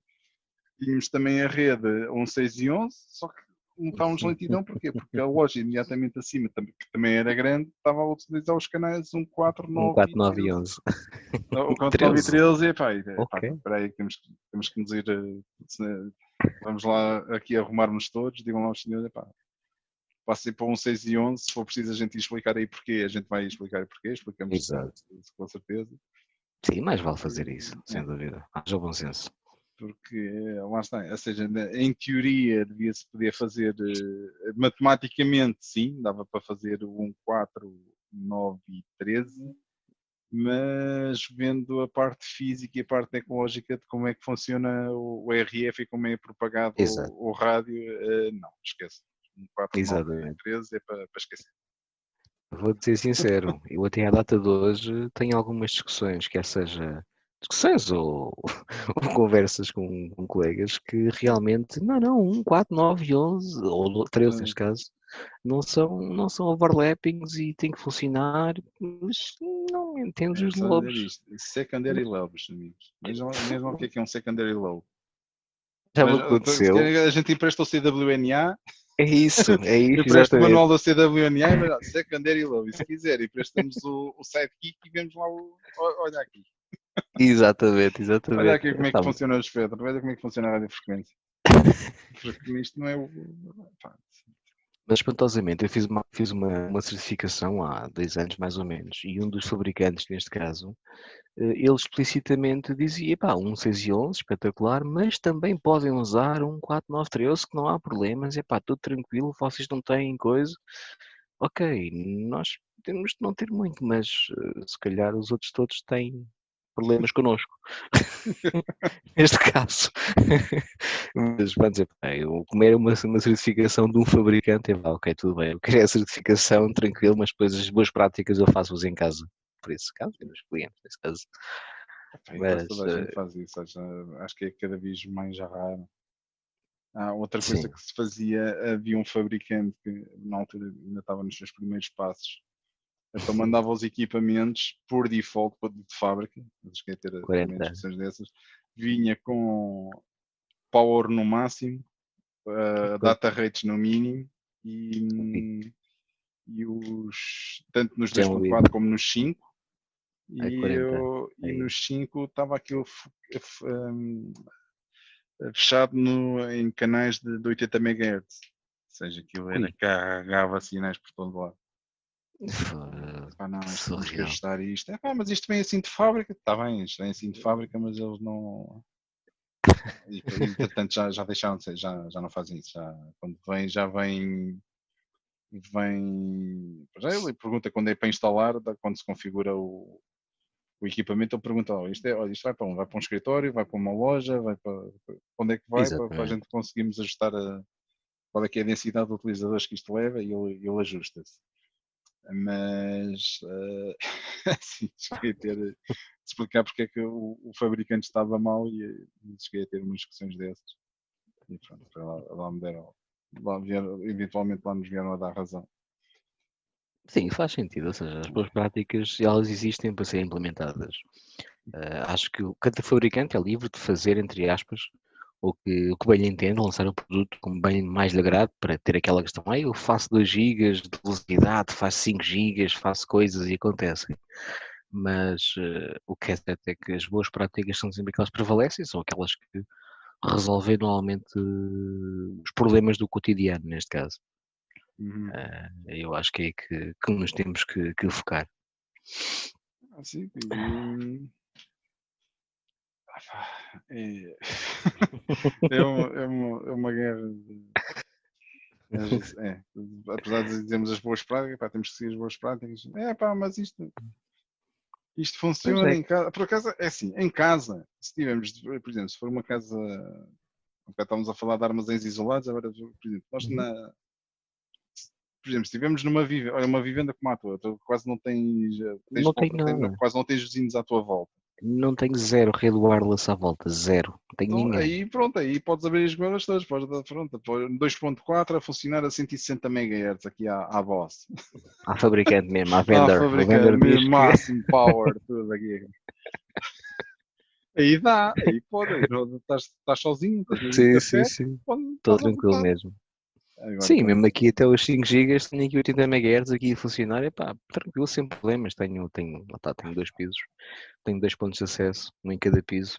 tínhamos também a rede 16 e 11, só que estávamos lentidão, porquê? Porque a loja imediatamente acima, que também era grande, estava a utilizar os canais 1, 4, 9 e 11. O 4, 9 e 13, Ok. espera aí, temos que nos ir, vamos lá aqui arrumar-nos todos, digam lá aos senhores, passem para um 6 e 11, se for preciso a gente explicar aí porquê, a gente vai explicar aí porquê, explicamos com certeza. Sim, mais vale fazer isso, sem dúvida. Haja bom senso. Porque lá está, ou seja, em teoria devia-se poder fazer, matematicamente sim, dava para fazer o 1, 4, 9 e 13, mas vendo a parte física e a parte tecnológica de como é que funciona o RF e como é propagado o rádio, não, esquece. 1, 4, 9 e 13 é para esquecer. Vou-te ser sincero, eu até à data de hoje tenho algumas discussões, quer seja discussões ou conversas com colegas que realmente, não, 1, 4, 9 e 11, ou 13 neste caso, não são overlappings e tem que funcionar, mas não entendes os lobos. Secondary lobes, amigos. Mesmo o que é um secondary lobe. Já me aconteceu. A gente empresta o CWNA. É isso. Empresta o manual do CWNA, mas secondary lobe. Se quiser, emprestamos o sidekick e vemos lá olha aqui. Exatamente. Olha aqui como é que funciona o espectro, olha como é que funciona a radiofrequência. Porque isto não é o. Mas espantosamente, eu fiz uma certificação há 2 anos mais ou menos, e um dos fabricantes, neste caso, ele explicitamente dizia, um 6 e 11, espetacular, mas também podem usar um 4, 9, 13, que não há problemas, tudo tranquilo, vocês não têm coisa. Ok, nós temos de não ter muito, mas se calhar os outros todos têm problemas connosco. Neste caso. Mas vamos dizer, como era uma certificação de um fabricante, ok, tudo bem, eu quero a certificação, tranquilo, mas depois as boas práticas eu faço-as em casa. Por esse caso, e nos clientes, nesse caso. Mas toda a gente faz isso, acho que é cada vez mais raro. Outra coisa que se fazia, havia um fabricante que na altura ainda estava nos seus primeiros passos, então mandava os equipamentos por default de fábrica, cheguei a ter discussões dessas, vinha com power no máximo, data rates no mínimo e tanto nos 2.4 como nos 5. E nos 5 estava aquilo fechado em canais de 80 MHz. Ou seja, aquilo carregava sinais por todo lado. Não, temos que ajustar isto. Mas isto vem assim de fábrica. Está bem, isto vem assim de fábrica, mas eles não. E portanto já deixaram de ser, já não fazem isso. Quando vem, já vem. Ele pergunta quando é para instalar, quando se configura o equipamento, ele pergunta, isto vai para um escritório, vai para uma loja, vai para onde é que vai, para a gente conseguirmos ajustar qual é que é a densidade de utilizadores que isto leva, e ele ajusta-se. Mas assim, cheguei a ter de explicar porque é que o fabricante estava mal e cheguei a ter umas discussões dessas. E pronto, lá me deram, eventualmente lá nos vieram a dar razão. Sim, faz sentido, ou seja, as boas práticas elas existem para serem implementadas. Acho que cada fabricante é livre de fazer, entre aspas, o que bem lhe entende, lançar o produto como bem mais lhe agrade, para ter aquela questão, eu faço 2 GB de velocidade, faço 5 GB, faço coisas e acontecem. mas o que é certo é que as boas práticas são sempre aquelas que prevalecem, são aquelas que resolvem normalmente os problemas do cotidiano, neste caso. Uhum. Eu acho que é aí que nos temos que focar. Assim, é, é uma guerra. Às vezes, apesar de dizermos as boas práticas, pá, temos que seguir as boas práticas. Mas isto Pois funciona é. em casa. Por acaso, é assim, em casa, se tivermos, por exemplo, se for uma casa, estávamos a falar de armazéns isolados, agora, por exemplo, nós por exemplo, se estivermos uma vivenda como a tua, tu quase não Não tenho nada. quase não tens vizinhos à tua volta. Não tenho zero rede wireless à volta, zero. Não tenho Então, ninguém. aí pronto, aí podes abrir as goelas todas, podes dar, pronto, 2.4 a funcionar a 160 MHz aqui à Boss. À fabricante mesmo, à À vendor. O fábrica, vendor diz que máximo power, tudo aqui. Aí dá, aí pode, aí estás sozinho, estás no sim, sim, café, sim. Estou estás à tranquilo vontade. mesmo. Agora, Sim, quando mesmo aqui até os 5 GB tenho aqui 80 MHz aqui a funcionar, epá, tranquilo, sem problemas. Lá está, tenho 2 pisos, tenho 2 pontos de acesso, um em cada piso,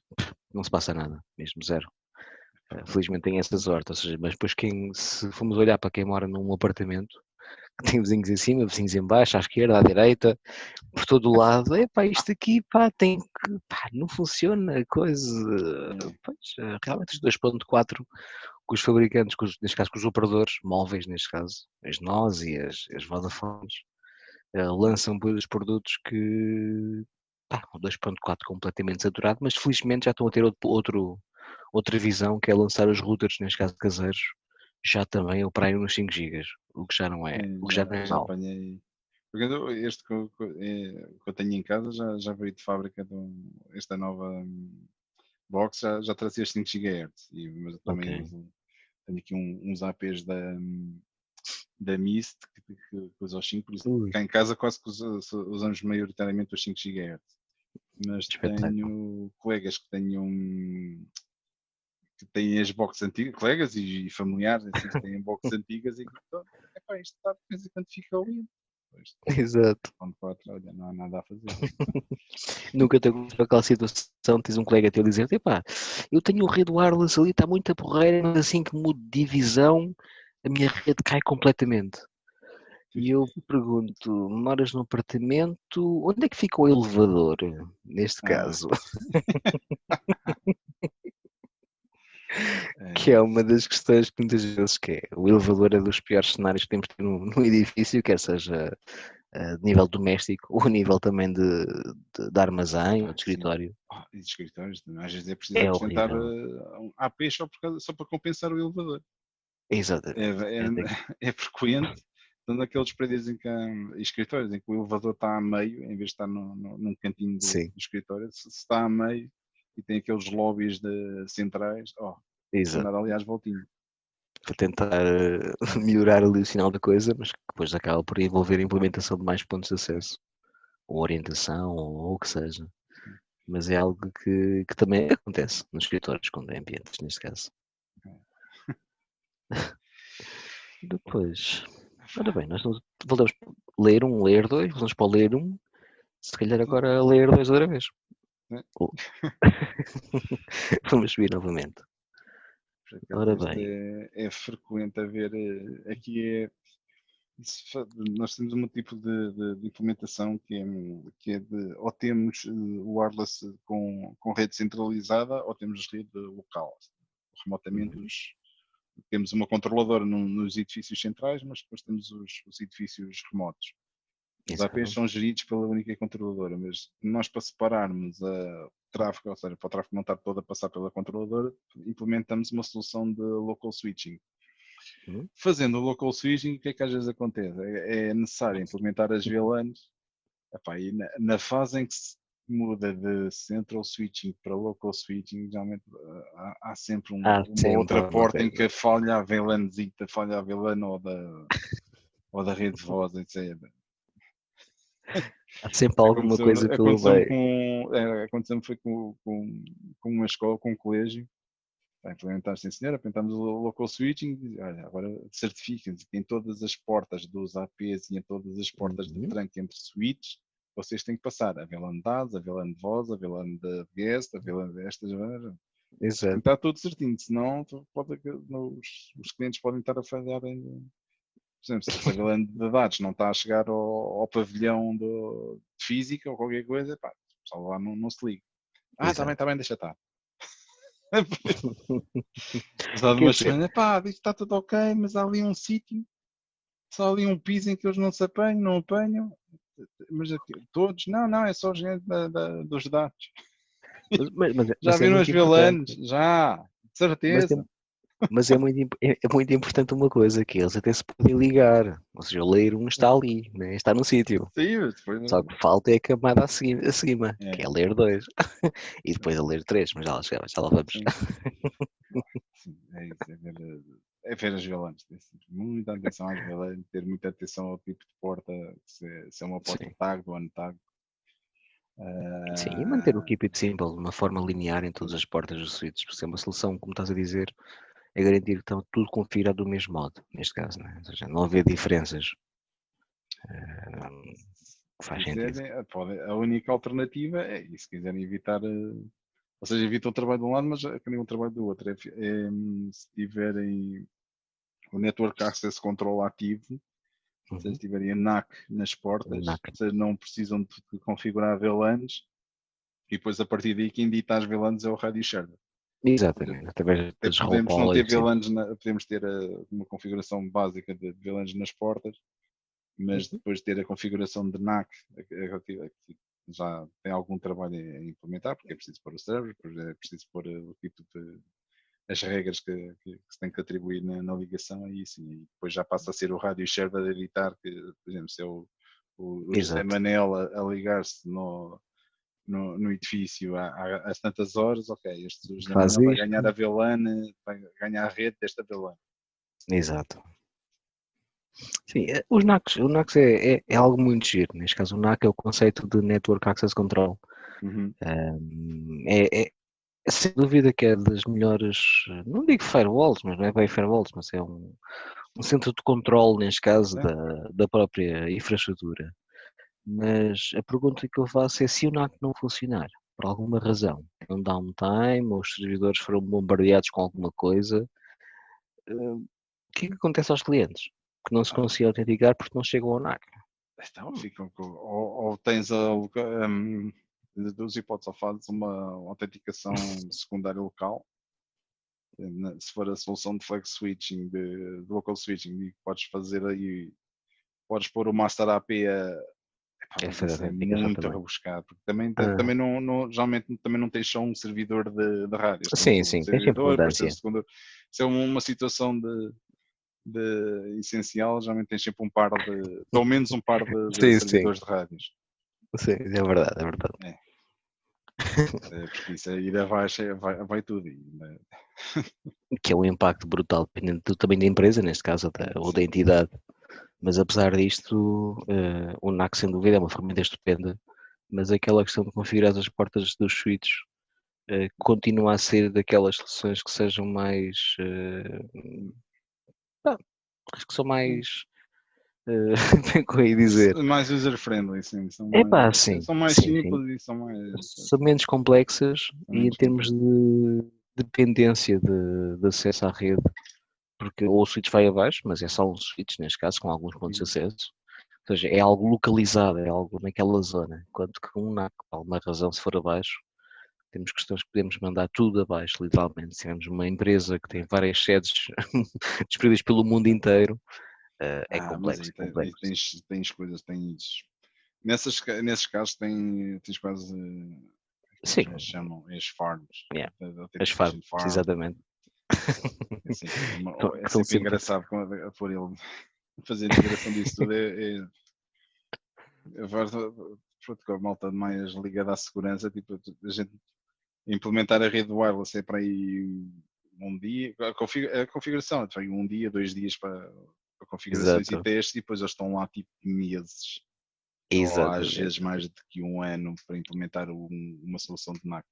não se passa nada, mesmo zero. Felizmente tenho essa sorte, ou seja, mas depois se formos olhar para quem mora num apartamento, que tem vizinhos em cima, vizinhos em baixo, à esquerda, à direita, por todo o lado, epá, isto aqui, pá, não funciona, a coisa, pois, realmente os 2.4 que os fabricantes, neste caso com os operadores móveis, neste caso, as nós e as Vodafones, lançam os produtos que, pá, o 2.4 completamente saturado, mas felizmente já estão a ter outra visão, que é lançar os routers, neste caso caseiros, já também a operarem nos 5 GB, o que já não é, o que já não é já mau. apanhei. Porque este que eu tenho em casa já veio de fábrica, esta nova box já trazia 5 GHz, mas eu também Ok. tenho aqui uns APs da Mist que usa os 5, por isso Ui, cá em casa quase que usamos maioritariamente os 5 GHz. Mas espetáculo. tenho colegas que têm as boxes antigas, colegas e familiares assim, que têm boxes antigas e que isto está de vez em quando fica lindo. Exato. Ponto 4, olha, não há nada a fazer. Nunca te aconteceu aquela situação, tens um colega teu a dizer, epá, eu tenho um rede wireless ali, está muito a porreira, mas assim que mudo de divisão, a minha rede cai completamente. E eu pergunto, moras num apartamento, onde é que fica o elevador, neste Ah, caso? Que é é, uma das questões que muitas vezes que é. O elevador é dos piores cenários que temos num edifício, quer seja de nível doméstico ou a nível também de armazém ou de sim. escritório. E de escritórios, às vezes é preciso É acrescentar horrível. um AP só para compensar o elevador. É, Exatamente. é, é frequente, então naqueles prédios em que há escritórios em que o elevador está a meio, em vez de estar num cantinho do Sim, escritório, se está a meio e tem aqueles lobbies centrais, tem que exato. andar ali às voltinhas. Para tentar melhorar ali o sinal da coisa, mas que depois acaba por envolver a implementação de mais pontos de acesso, ou orientação, ou o que seja. Mas é algo que também acontece nos escritórios, quando é ambientes, neste caso. Depois, ora bem, voltamos a ler um, ler dois, voltamos para o ler um, se calhar agora a ler dois outra vez. Né? Oh. Vamos subir novamente. Por acaso Ora este bem, é frequente haver, aqui nós temos um tipo de implementação que é ou temos o wireless com rede centralizada ou temos rede local. Remotamente temos uma controladora nos edifícios centrais, mas depois temos os edifícios remotos. Os APs exato. são geridos pela única controladora, mas nós para separarmos o tráfego, ou seja, para o tráfego não estar todo a passar pela controladora, implementamos uma solução de local switching. Fazendo o local switching, o que é que às vezes acontece? É necessário implementar as VLANs, e na fase em que se muda de central switching para local switching, geralmente há sempre Há uma sempre outra alguma porta em coisa. que falha a VLANzita, falha a VLAN ou da rede de voz, etc. Há sempre alguma coisa que Aconteceu-me vai. foi com uma escola, com um colégio. Implementar, sim senhora, implementámos o local switching, olha, agora certifiquem-se que em todas as portas dos APs e em todas as portas de trunk entre switches vocês têm que passar a VLAN de dados, a VLAN de voz, a VLAN de guest, a VLAN destas, Exato. está tudo certinho, senão os clientes podem estar a falhar ainda. Por exemplo, se a VLAN de dados não está a chegar ao pavilhão de física ou qualquer coisa, pá, o pessoal lá não se liga. Está bem, deixa estar. Passado uma semana, pá, diz que está tudo ok, mas há ali um sítio, só ali um piso em que eles não se apanham, não apanham. Mas todos, não, é só gente dos dados. Já viram as VLANs? Já, de certeza. Mas é muito importante uma coisa, que eles até se podem ligar. Ou seja, o layer 1 está ali, né? Está no sítio. Sim, depois... Só que falta é a camada acima, que é a layer 2. E depois a layer 3, mas já lá vamos. Sim, é isso, é ver as VLANs. Muita atenção às VLANs, ter muita atenção ao tipo de porta, se é uma porta tag ou untag. Sim, e manter o keep it simple de uma forma linear em todas as portas dos switches, porque se é uma solução, como estás a dizer, é garantir que está tudo configurado do mesmo modo, neste caso, não é? Ou seja, não haver diferenças. Faz sentido. A única alternativa é, e se quiserem evitar, ou seja, evitam o trabalho de um lado, mas querem o trabalho do outro. Se tiverem o Network Access Control ativo, se eles tiverem a NAC nas portas, vocês não precisam de configurar VLANs, e depois a partir daí quem edita as VLANs é o Radio Server. Exatamente. Podemos não ter VLANs, podemos ter uma configuração básica de VLANs nas portas, mas depois de ter a configuração de NAC, já tem algum trabalho a implementar, porque é preciso pôr o server, é preciso pôr o tipo de as regras que se tem que atribuir na ligação, e depois já passa a ser o rádio server a editar, que, por exemplo, se é o José Manel a ligar-se no edifício às tantas horas, ok, este José Manel vai ganhar a VLAN, vai ganhar a rede desta VLAN. Exato. Sim, o NACs é algo muito giro. Neste caso, o NAC é o conceito de Network Access Control. Sem dúvida que é das melhores, não digo firewalls, mas não é bem firewalls, mas é um centro de controle, neste caso, da própria infraestrutura. Mas a pergunta que eu faço é: se o NAC não funcionar, por alguma razão, um downtime, ou os servidores foram bombardeados com alguma coisa, o que é que acontece aos clientes? Que não se conseguem autenticar porque não chegam ao NAC. Então, ficam ou tens dos hipóteses, ou fazes uma autenticação secundária local, se for a solução de flex switching, de local switching, e podes fazer aí, podes pôr o master AP é muito rebuscado, porque também não, geralmente também não tens só um servidor de rádios. Sim, tem sempre redundância. Se é uma situação de essencial, geralmente tens sempre pelo menos um par de servidores de rádios. Sim, é verdade. Porque isso aí vai tudo. Que é um impacto brutal, dependendo do tamanho da empresa, neste caso, ou da entidade. Mas apesar disto, o NAC sem dúvida é uma ferramenta estupenda, mas aquela questão de configurar as portas dos switches continua a ser daquelas soluções que sejam mais... acho que são mais... como é que dizer? Mais user-friendly, sim. São mais simples e são mais... São menos complexas e em termos de dependência de acesso à rede, porque ou o switch vai abaixo, mas é só um switch neste caso, com alguns pontos de acesso, ou seja, é algo localizado, é algo naquela zona, enquanto que um NAC, por alguma razão, se for abaixo, temos questões que podemos mandar tudo abaixo, literalmente. Se tivermos uma empresa que tem várias sedes distribuídas pelo mundo inteiro, é complexo. Tens coisas, nesses casos tens quase, sim, chamam as farms. As farms, exatamente. É sempre engraçado por ele fazer a integração disso tudo. A malta mais ligada à segurança, tipo, a gente implementar a rede wireless é para aí um dia, a configuração é um dia, 2 dias para configurações e testes, e depois eles estão lá tipo meses, ou às vezes mais de que um ano, para implementar uma solução de NAC.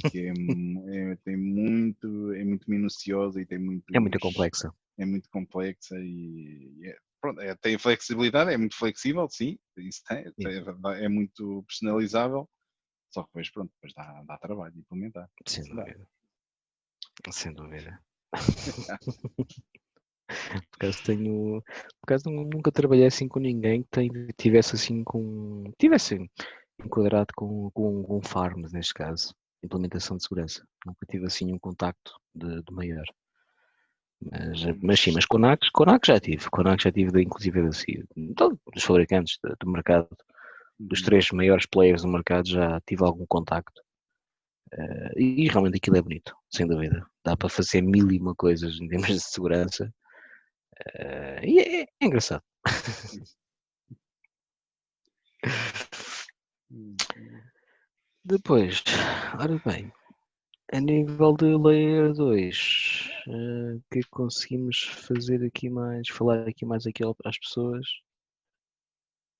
Que é muito minuciosa e tem muito. É muito complexa. É muito complexa e pronto, tem flexibilidade, é muito flexível, sim, isso é muito personalizável, só que depois, pronto, depois dá trabalho de implementar. Sem Isso dá. dúvida. Sem dúvida. Por acaso nunca trabalhei assim com ninguém que tivesse assim tivesse enquadrado com farms, neste caso, implementação de segurança. Nunca tive assim um contacto de maior. Mas sim, mas Conac já tive. Conac já tive, inclusive, assim, dos fabricantes do mercado, dos 3 maiores players do mercado, já tive algum contacto. E realmente aquilo é bonito, sem dúvida. Dá para fazer 1001 coisas em termos de segurança. E é engraçado. Depois, ora bem, a nível de Layer 2, o que é que conseguimos fazer aqui mais? Falar aqui mais aqui às pessoas?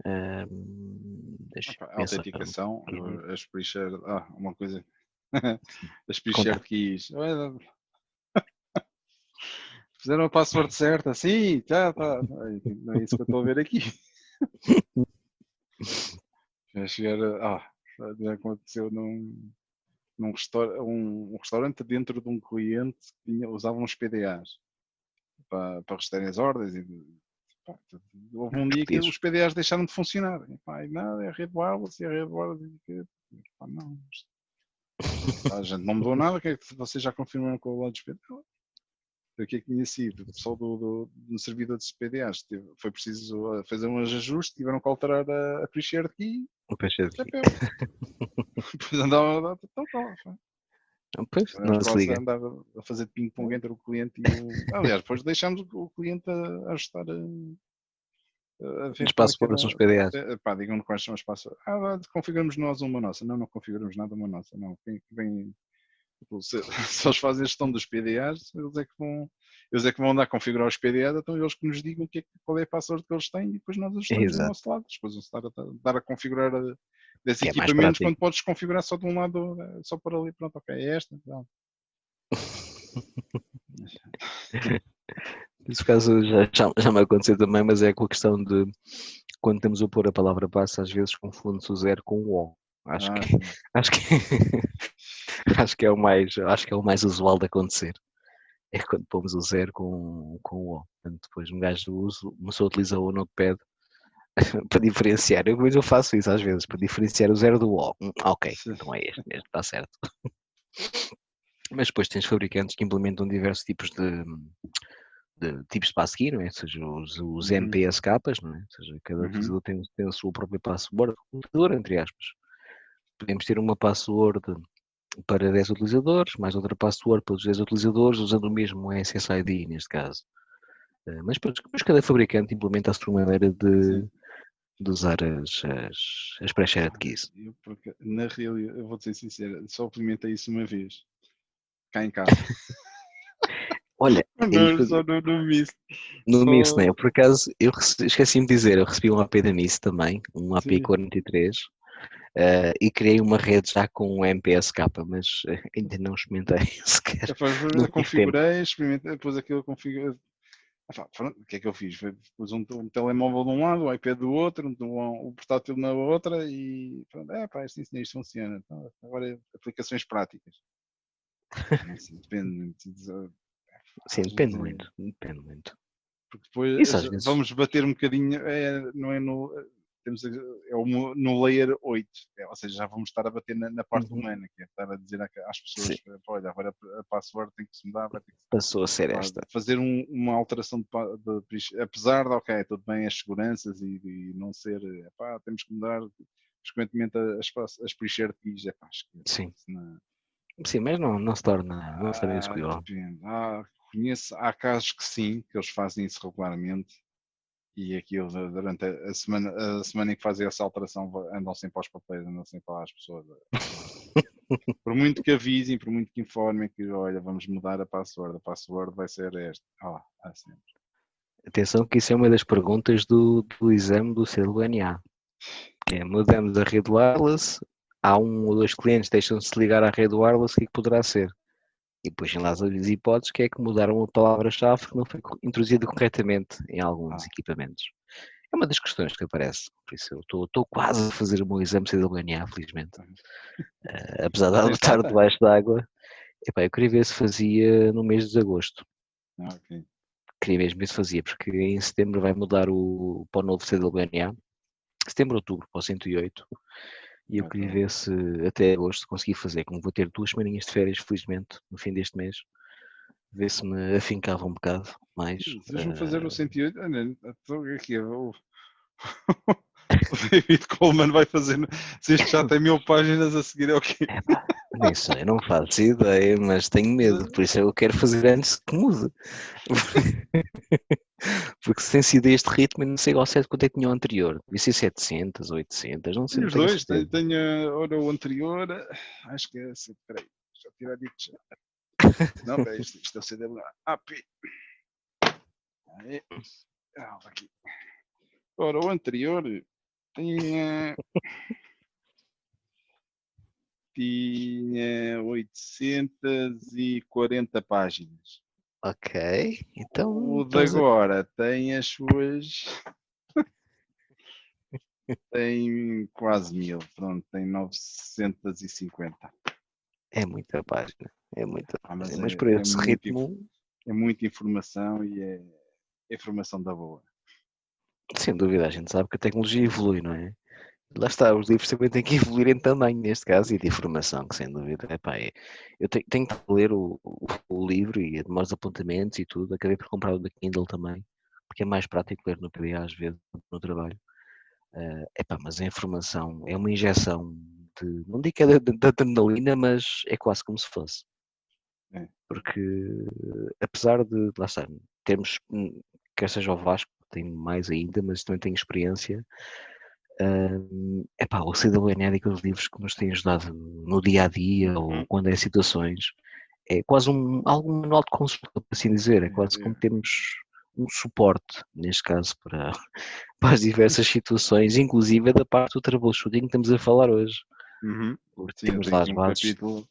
Deixa eu A pensar autenticação, pouquinho. as pre-shared, uma coisa, as Conta. pre-shared keys. Fizeram a password certa, sim, tá. Não é isso que eu estou a ver aqui. Já já aconteceu num restaurante dentro de um cliente que usava uns PDAs para restarem as ordens houve um dia que os PDAs deixaram de funcionar. E nada, é a rede wireless, não. A gente não mudou nada, que vocês já confirmaram com o lado dos PDAs. O que é que tinha sido? O pessoal do servidor de PDAs foi preciso fazer uns ajustes, tiveram que alterar a pre-shared key. Depois andava Pois, não se liga. andava a fazer ping-pong entre o cliente e aliás, depois deixámos o cliente a ajustar os passwords nos PDAs. Digam-me quais são os passwords. Configuramos nós uma nossa. Não configuramos nada uma nossa. Não. Se eles fazem a gestão dos PDAs, eles é que vão andar a configurar os PDAs, então eles que nos digam qual é a password que eles têm e depois nós ajustamos do nosso lado. Depois vão estar a configurar desses equipamentos quando podes configurar só de um lado, só por ali, pronto, ok, é esta. Nesse caso já me aconteceu também, mas é com a questão de quando temos a pôr a palavra passe, às vezes confunde-se o 0 com o O. Acho que é o mais usual de acontecer. É quando pomos o 0 com o O. Portanto, depois um gajo começou a utilizar o Notepad para diferenciar. Eu faço isso às vezes, para diferenciar o 0 do O. Ok, então é este mesmo, está certo. Mas depois tens fabricantes que implementam diversos tipos de tipos de passo-key, não é? Ou seja, os MPS-capas, não é? Ou seja, cada utilizador tem a sua própria password, utilizador, entre aspas. Podemos ter uma password para 10 utilizadores, mais outra password para os 10 utilizadores, usando o mesmo SSID, neste caso. Mas depois cada fabricante implementa a sua maneira de usar as pre-shared keys. Na realidade, eu vou ser sincero, só implementei isso uma vez, cá em casa. Olha, só no Mist. No Mist, não é? Por acaso, esqueci-me de dizer, eu recebi um AP da Mist também, um AP43, e criei uma rede já com um MPSK, mas ainda não experimentei sequer. Eu configurei, experimentei, depois aquilo configurei. O que é que eu fiz? Pus um telemóvel de um lado, o iPad do outro, o portátil na outra e pronto, isto funciona. Então, agora aplicações práticas. Depende muito. Sim, depende muito. Porque depois vamos bater um bocadinho, não é no layer 8, ou seja, já vamos estar a bater na parte humana, que é estar a dizer às pessoas, olha, agora a password tem que se mudar, passou a ser esta. Fazer uma alteração apesar de, ok, tudo bem, as seguranças e não ser, temos que mudar frequentemente as pre-shared keys, sim. Sim, mas não se torna executível. Há casos que sim, que eles fazem isso regularmente e aquilo durante a semana em que fazem essa alteração andam sempre aos papéis, andam sempre lá as pessoas. Por muito que avisem, por muito que informem que olha, vamos mudar a password vai ser esta. Sempre. Atenção que isso é uma das perguntas do exame do selo NA. Que é, mudamos a rede wireless, há 1 ou 2 clientes que deixam-se ligar à rede wireless, o que poderá ser? E depois tem lá as hipóteses que é que mudaram a palavra-chave que não foi introduzida corretamente em alguns Ah. equipamentos. É uma das questões que aparece. Por isso eu estou quase a fazer o meu exame CWNA, felizmente. Apesar de Tens estar data? debaixo d'água, epá, eu queria ver se fazia no mês de agosto. Ok. Queria mesmo ver se fazia, porque em setembro vai mudar para o novo CWNA. Setembro, outubro, para o 108. E eu queria ver se até agosto consegui fazer. Como vou ter 2 semaninhas de férias, felizmente, no fim deste mês, ver se me afincava um bocado mais. Deixa-me fazer o 108. Olha, estou aqui. O David Coleman vai fazer. Se este já tem 1000 páginas, a seguir é o quê? Epá, nem sei, não faço ideia, mas tenho medo. Por isso eu quero fazer antes que mude. Porque se tem sido este ritmo, eu não sei ao certo quanto é que tinha o anterior. Devia ser 700 ou 800, não sei, Tenho não os tenho dois. certeza. Tenho ora o anterior. Acho que é esse. Peraí, já tirar dito. Não, peraí, isto é o CW. AP. Aí. Aqui. Ora, o anterior tinha. Tinha 840 páginas. Ok, então O de agora tem as suas. Tem quase 1000, pronto, tem 950. é muita página, é muita Mas página. Mas por esse ritmo, é muita informação e é informação da boa. sem dúvida, a gente sabe que a tecnologia evolui, não é? Lá está, os livros também têm que evoluir em tamanho, neste caso, e de informação, que sem dúvida, eu tenho que ler o livro e tomar os apontamentos e tudo, acabei por comprar o da Kindle também, porque é mais prático ler no PDA às vezes, no trabalho. Mas a informação é uma injeção de, não digo que é de adrenalina, mas é quase como se fosse. É. Porque, apesar de, lá está, termos, quer seja o Vasco, tem mais ainda, mas também tem experiência. O CWN é daqueles livros que nos têm ajudado no dia a dia ou quando é situações. É quase algum manual de consulta, por assim dizer. É quase como temos um suporte, neste caso, para as diversas situações, inclusive da parte do troubleshooting que estamos a falar hoje. Porque Sim, temos lá as um bases. capítulo,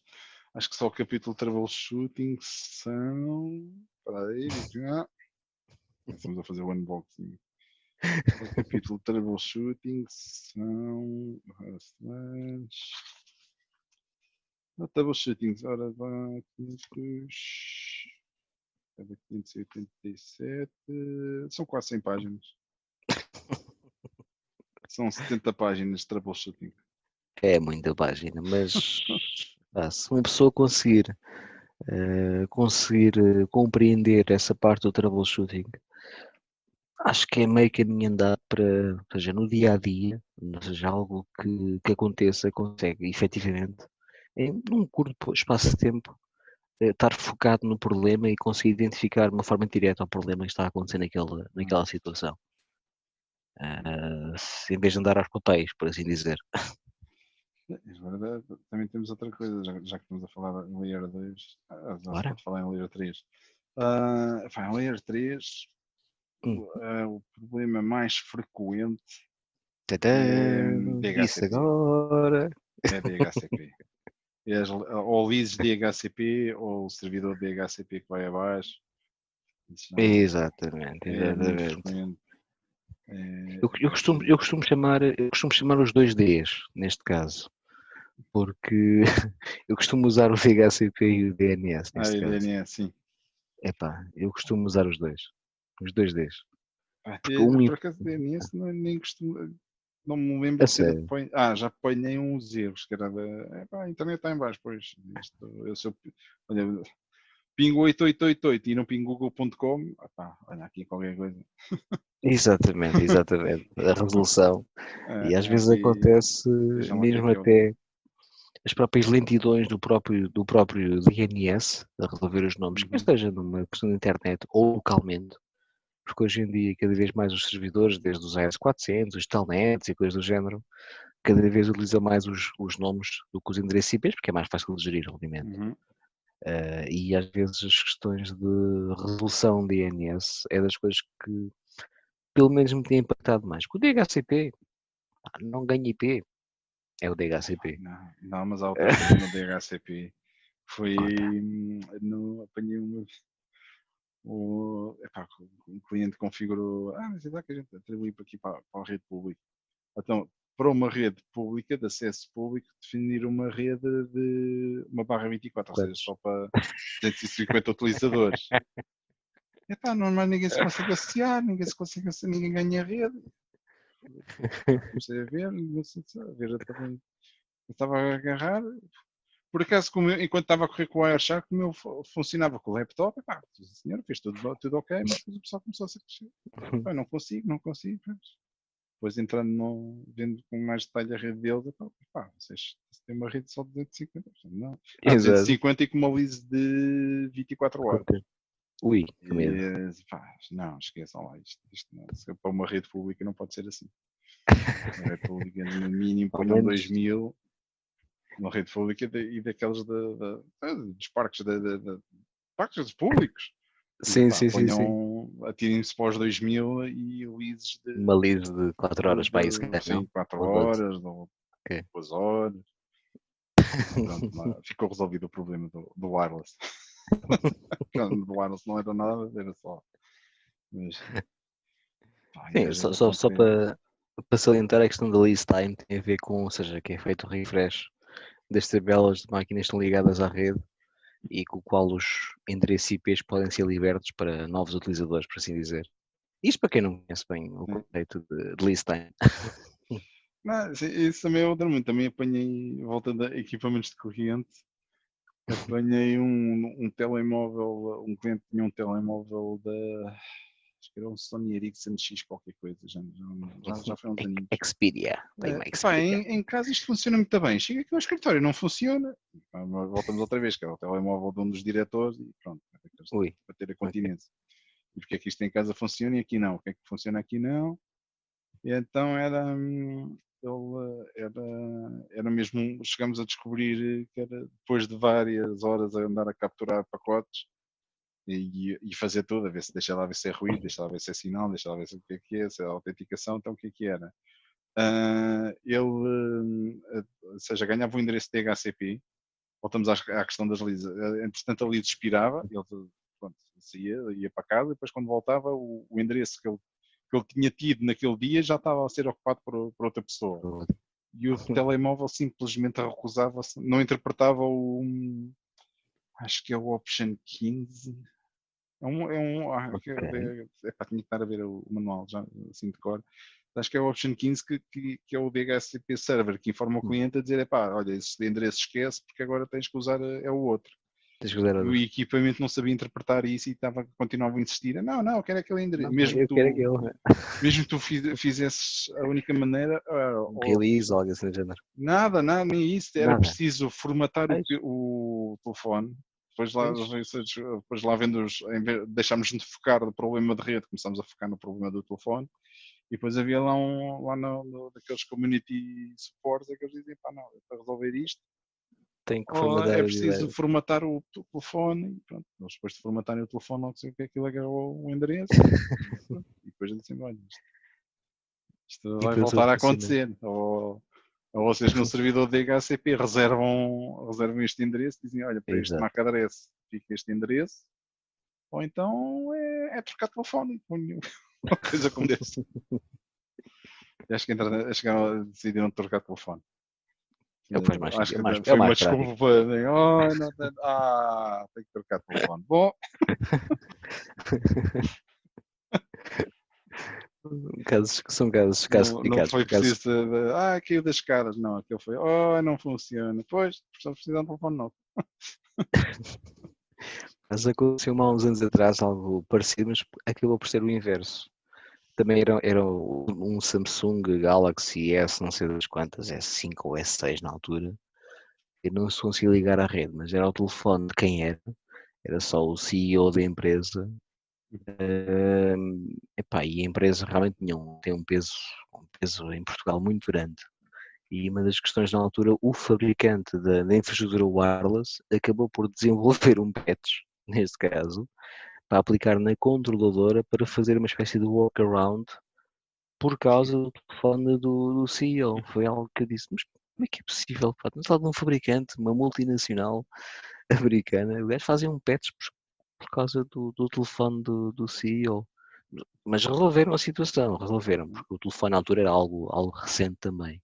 acho que só o capítulo troubleshooting são. Espera aí, estamos a fazer o unboxing. O capítulo troubleshooting são. No troubleshooting, ora vai 587, são quase 100 páginas. São 70 páginas de troubleshooting. É muita página, mas se uma pessoa conseguir compreender essa parte do troubleshooting, acho que é meio caminho andado para, ou seja, no dia a dia, ou seja, algo que aconteça, consegue efetivamente, em um curto espaço de tempo, estar focado no problema e conseguir identificar de uma forma direta o problema que está a acontecer naquela situação. Em vez de andar aos papéis, por assim dizer. Agora também temos outra coisa, já que estamos a falar em Layer 2, já pode falar em Layer 3. Em Layer 3, o problema mais frequente é Isso DHCP. agora. É DHCP. Ou leases DHCP ou o servidor DHCP que vai abaixo. Exatamente. É muito frequente. Eu costumo chamar os 2Ds, neste caso, porque eu costumo usar o DHCP e o DNS, neste caso. DNS, sim. Eu costumo usar os 2Ds. Por acaso DNS nem costumo, não me lembro de ter já apanhei uns erros, que era a internet está em baixo, pois, olha, pingo 8888 e não pingo google.com, olha aqui qualquer coisa. Exatamente, a resolução. E às vezes acontece mesmo até as próprias lentidões do próprio DNS a resolver os nomes, quer esteja numa questão de internet ou localmente, porque hoje em dia cada vez mais os servidores, desde os AS400, os telnets e coisas do género, cada vez utilizam mais os nomes do que os endereços IPs, porque é mais fácil de gerir, obviamente. E às vezes as questões de resolução de DNS é das coisas que pelo menos me têm impactado mais. Com o DHCP, não ganha IP, é o DHCP. Não, mas há outra coisa no DHCP Foi apanhei um cliente configurou, mas é que a gente atribui para aqui para a rede pública. Então, para uma rede pública, de acesso público, definir uma rede de uma barra 24, ou seja, só para 250 utilizadores. Não há mais ninguém se consegue associar, ninguém ganha rede. Comecei a ver, eu estava a agarrar. Por acaso, enquanto estava a correr com o Wireshark, o meu funcionava com o laptop. O senhor fez tudo ok, mas depois o pessoal começou a se crescer. Não consigo. Depois entrando vendo com mais detalhe a rede deles, vocês têm uma rede só de 250. Não. 250 e com uma lease de 24 horas. Ui, que medo. Não, esqueçam lá isto não, para uma rede pública não pode ser assim. Uma rede pública no mínimo ponham 2000. Uma rede pública e daqueles dos parques, parques públicos. Sim. Atirem-se para os 2000 e leases de... Uma lease de 4 horas para isso. Sim, 4 horas, 2 horas. Pronto, ficou resolvido o problema do wireless. Do wireless não era nada, era só... Mas, sim, só para salientar a questão da lease time tem a ver com, ou seja, que é feito o refresh das tabelas de máquinas que estão ligadas à rede e com o qual os endereços IPs podem ser libertos para novos utilizadores, por assim dizer. Isto para quem não conhece bem o conceito de lease time. Isso também é outro muito. Também apanhei, voltando a equipamentos de cliente, apanhei um telemóvel, um cliente tinha um telemóvel acho que era um Sony Ericsson X qualquer coisa, já foi uns aninhos. Xperia. Em casa isto funciona muito bem. Chega aqui ao escritório, não funciona. Voltamos outra vez, que é o telemóvel de um dos diretores e pronto, para ter a continência. E porque é que isto em casa funciona e aqui não? O que é que funciona aqui não? E então era mesmo, chegamos a descobrir que era depois de várias horas a andar a capturar pacotes e fazer tudo, a ver se deixa lá ver se é ruído, deixa lá ver se é sinal, deixa lá ver se o que é, se é autenticação, então o que era? Ou seja, ganhava o endereço de DHCP, voltamos à questão das leads, entretanto a lead expirava, ele ia para casa, e depois quando voltava o endereço que ele tinha tido naquele dia já estava a ser ocupado por outra pessoa. E o telemóvel simplesmente recusava-se, não interpretava acho que é o Option 15. Tinha que estar a ver o manual, já assim de cor. Acho que é o Option 15 que é o DHCP Server, que informa o cliente a dizer, olha, esse endereço esquece, porque agora tens que usar o outro. O equipamento não sabia interpretar isso e continuava a insistir. Não, eu quero aquele endereço. Mesmo que tu fizesses a única maneira... release ou algo assim do género. Nada, nem isso. Era preciso formatar o telefone. Depois lá vendo deixámos de focar no problema de rede, começámos a focar no problema do telefone. E depois havia lá daqueles community supports que eles dizem, não, para resolver isto, tem que formatar é preciso formatar o telefone. E pronto, eles depois de formatarem o telefone, não sei o que aquilo é o endereço. E depois eles dizem, olha, isto vai voltar a acontecer. Ou vocês no servidor de DHCP reservam este endereço, dizem, olha, para este MAC address fica este endereço. Ou então é trocar telefone. Uma coisa como desse. Acho que decidiram trocar telefone. Acho que foi uma desculpa. Tem que trocar telefone. Bom. São casos não foi preciso caiu das escadas. Não, aquele foi, não funciona. Depois, só precisam de um telefone novo. Mas aconteceu há uns anos atrás algo parecido, mas acabou por ser o inverso. Também era um Samsung Galaxy S, não sei das quantas, S5 ou S6 na altura, e não se conseguia ligar à rede, mas era o telefone de quem era só o CEO da empresa, e a empresa realmente tem um peso em Portugal muito grande. E uma das questões na altura, o fabricante da infraestrutura wireless acabou por desenvolver um patch, neste caso, para aplicar na controladora para fazer uma espécie de workaround por causa do telefone do CEO. Foi algo que eu disse, mas como é que é possível? Estamos a falar de um fabricante, uma multinacional, americana, aliás, faziam patches por causa do telefone do CEO. Mas resolveram a situação, porque o telefone na altura era algo recente também.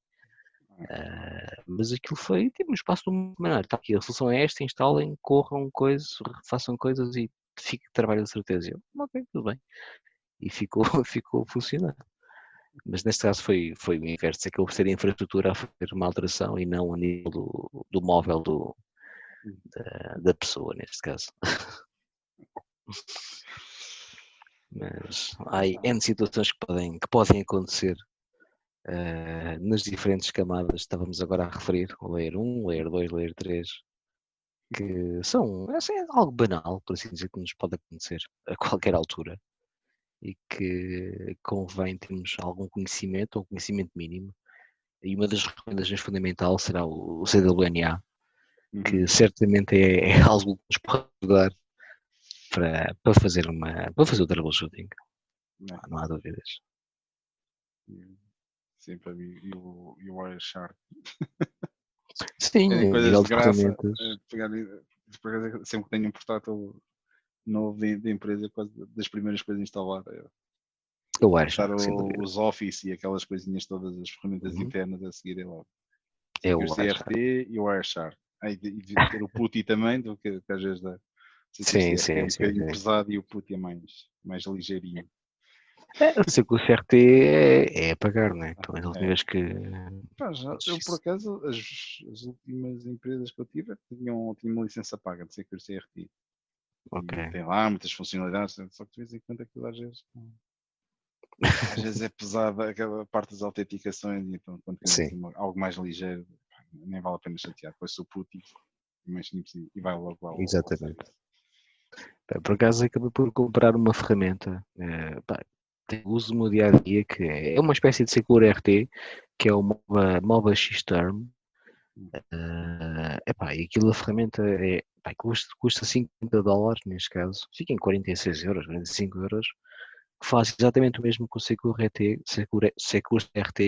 Mas aquilo foi tipo no espaço de uma semana. Está aqui, a solução é esta, instalem, corram coisas, façam coisas e fique trabalho de certeza. Eu, ok, tudo bem. E ficou a funcionar. Mas neste caso foi o inverso, é que eu ser a infraestrutura a fazer uma alteração e não a nível do móvel da pessoa, neste caso. Mas há N situações que podem acontecer nas diferentes camadas. Estávamos agora a referir o Layer 1, Layer 2, Layer 3, que são algo banal, por assim dizer, que nos pode acontecer a qualquer altura e que convém termos algum conhecimento ou conhecimento mínimo. E uma das recomendações fundamentais será o CWNA, que certamente é algo que nos pode ajudar para fazer o troubleshooting. Não há dúvidas. Sim, para mim, e o Wireshark. Sim, É a coisas nível de de graça. ferramentas. Sempre que tenho um portátil novo de empresa, quase das primeiras coisas instaladas. O Usar Wireshark, sem dúvida. os Office e aquelas coisinhas todas, as ferramentas internas a seguirem logo. É o O CRT e o Wireshark. E devia ter o PuTTY também, que às vezes dá. Sim, É sim, um sim. bocadinho pesado e o PuTTY é mais ligeirinho. Eu sei que o CRT é a pagar, não é? Então, as últimas que. Eu, por acaso, as últimas empresas que eu tive tinham uma licença paga de Secure CRT. Ok. E tem lá muitas funcionalidades, só que de vez em quando aquilo às vezes é pesada aquela parte das autenticações, e então quando tens assim, algo mais ligeiro, nem vale a pena chatear. Depois o PuTTY mais simples e vai logo ao Exatamente. Por acaso acabei por comprar uma ferramenta, uso no dia a dia, que é uma espécie de Secure RT, que é o MOBA X-Term. E aquilo, a ferramenta custa $50 neste caso, fica em 46 euros, 45 euros, que faz exatamente o mesmo que o Secure RT,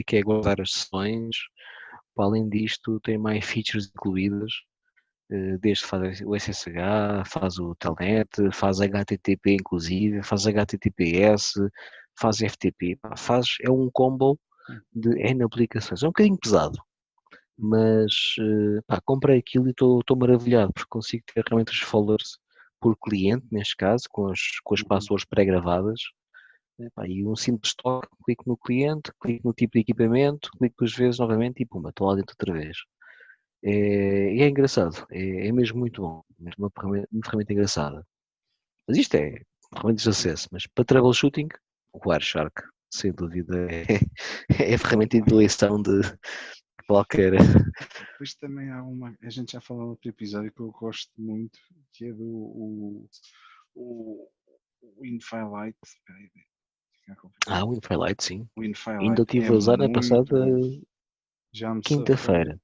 que é guardar as sessões. Para além disto, tem mais features incluídas, desde faz o SSH, faz o Telnet, faz HTTP inclusive, faz HTTPS, faz FTP, é um combo de N aplicações. É um bocadinho pesado, mas comprei aquilo e estou maravilhado, porque consigo ter realmente os folders por cliente, neste caso, com as passwords pré-gravadas. E um simples toque, clico no cliente, clico no tipo de equipamento, clico duas vezes novamente e pumba, estou lá dentro outra vez. E é engraçado, é mesmo muito bom, mesmo uma ferramenta engraçada. Mas isto é ferramentas de acesso, mas para troubleshooting, o Wireshark, sem dúvida, é a ferramenta de eleição de qualquer. Depois também há a gente já falou no outro episódio que eu gosto muito, que é do o Infilite. O Infilite, sim. O Infilite ainda estive a usar na passada quinta-feira.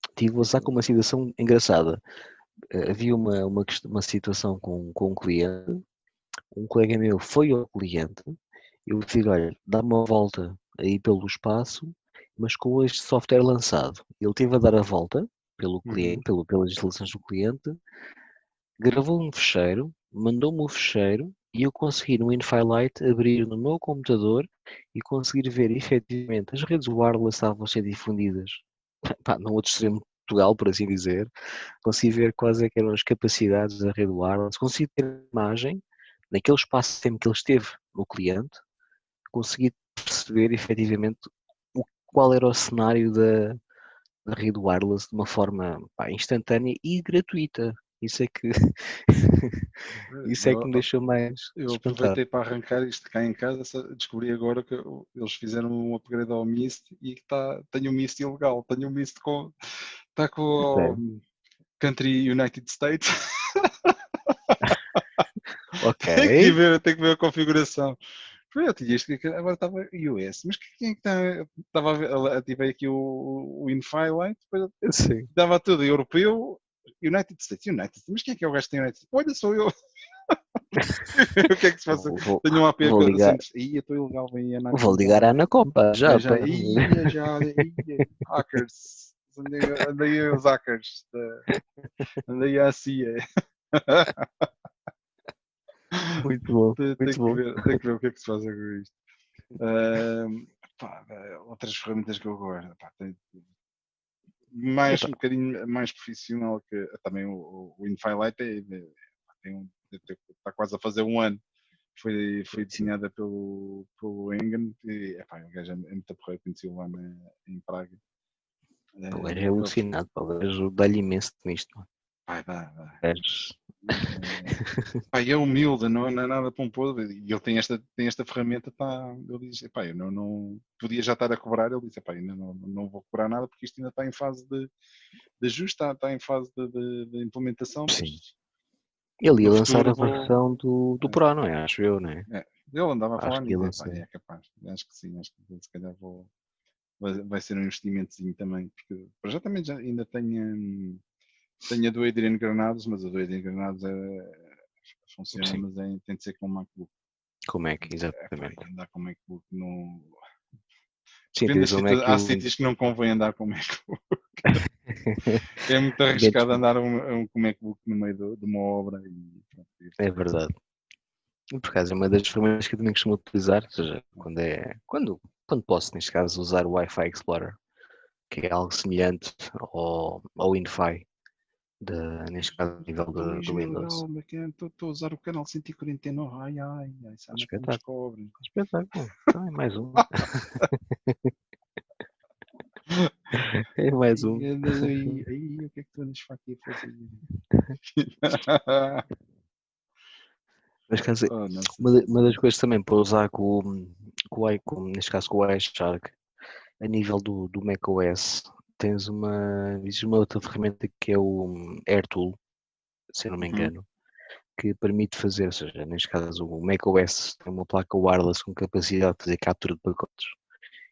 Estive a usar com uma situação engraçada. Havia uma situação com um cliente, um colega meu foi ao cliente, eu disse, olha, dá uma volta aí pelo espaço, mas com este software lançado. Ele teve a dar a volta pelo cliente, pelas instalações do cliente, gravou um fecheiro, mandou-me o fecheiro e eu consegui no Infilite abrir no meu computador e conseguir ver efetivamente as redes wireless estavam a ser difundidas no outro extremo de Portugal, por assim dizer. Consegui ver quais é que eram as capacidades da rede wireless, consegui ter a imagem naquele espaço de tempo que ele esteve no cliente, consegui perceber efetivamente qual era o cenário da rede wireless de uma forma instantânea e gratuita. Isso é que me deixou mais eu espantado. aproveitei para arrancar isto cá em casa, descobri agora que eles fizeram um upgrade ao Mist e tenho um Mist ilegal, tenho um Mist está com o Country United States. Ok. Tenho que ver a configuração. Eu tinha isto, agora estava US, mas quem é que estava a ver? Ativei aqui o Infilite, depois dava tudo europeu, United States, mas quem é que é o gajo que tem United States? Olha, sou eu. O que é que se passa? Tenho um AP vou ligar. Eu estou ilegal, Vou ligar à Anacopa já. Hackers andei a os hackers, andei a CIA. Muito bom, Tem muito bom. tem que ver o que é que se faz com isto. Pá, outras ferramentas que eu gosto. Pá, um bocadinho mais profissional que também o InFiLight está quase a fazer um ano. Foi desenhada pelo Engen e o gajo é muito porreiro, conheci o lá em Praga. O gajo é alucinado, o gajo dá-lhe imenso nisto. Dá. Gajo- É humilde, não é nada pomposo. E ele tem esta ferramenta, ele diz, eu não podia já estar a cobrar, ele disse, ainda não vou cobrar nada porque isto ainda está em fase de ajuste, está em fase de implementação. Sim. Mas Ele ia no lançar a futuro versão do Pro, não é? Acho eu, não é? ele andava a falar Acho que ia nisso, lançar. é capaz. Acho que sim, acho que se calhar vai ser um investimentozinho também, porque para já também ainda tenho a do Adrian Granados, mas a do Adrian Granados funciona, Sim. mas tem de ser com o MacBook. Como é que, exatamente. Andar com o MacBook não. Sim, Depende tens um Mac há sítios que não convém andar com o MacBook. É muito arriscado andar com o MacBook no meio de uma obra. É verdade. Por acaso é uma das ferramentas que eu também costumo utilizar, ou seja, quando posso, neste caso, usar o Wi-Fi Explorer, que é algo semelhante ao InFi, neste caso, a nível do Windows. Estou a usar o canal 149. Ai, sabe como descobre. Espetáculo. Então é mais um. É mais um. Aí, o que é que tu andas aqui a fazer? Mas caso, uma das coisas também para usar neste caso com o iShark, a nível do macOS, tens uma outra ferramenta que é o AirTool, se eu não me engano, que permite fazer, ou seja, neste caso o macOS tem uma placa wireless com capacidade de fazer captura de pacotes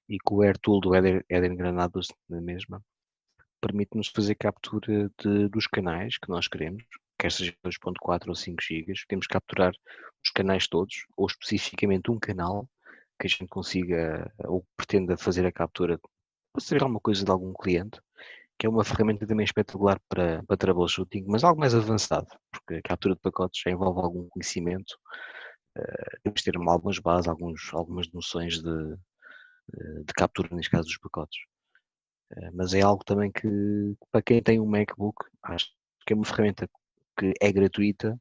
e com o AirTool do Eden Granados na mesma, permite-nos fazer captura dos canais que nós queremos, quer seja 2.4 ou 5 GB, podemos capturar os canais todos, ou especificamente um canal que a gente consiga ou pretenda fazer a captura para ser alguma coisa de algum cliente, que é uma ferramenta também espetacular para troubleshooting, mas algo mais avançado, porque a captura de pacotes já envolve algum conhecimento, temos de ter algumas bases, algumas noções de captura, neste caso, dos pacotes. Mas é algo também que, para quem tem um MacBook, acho que é uma ferramenta que é gratuita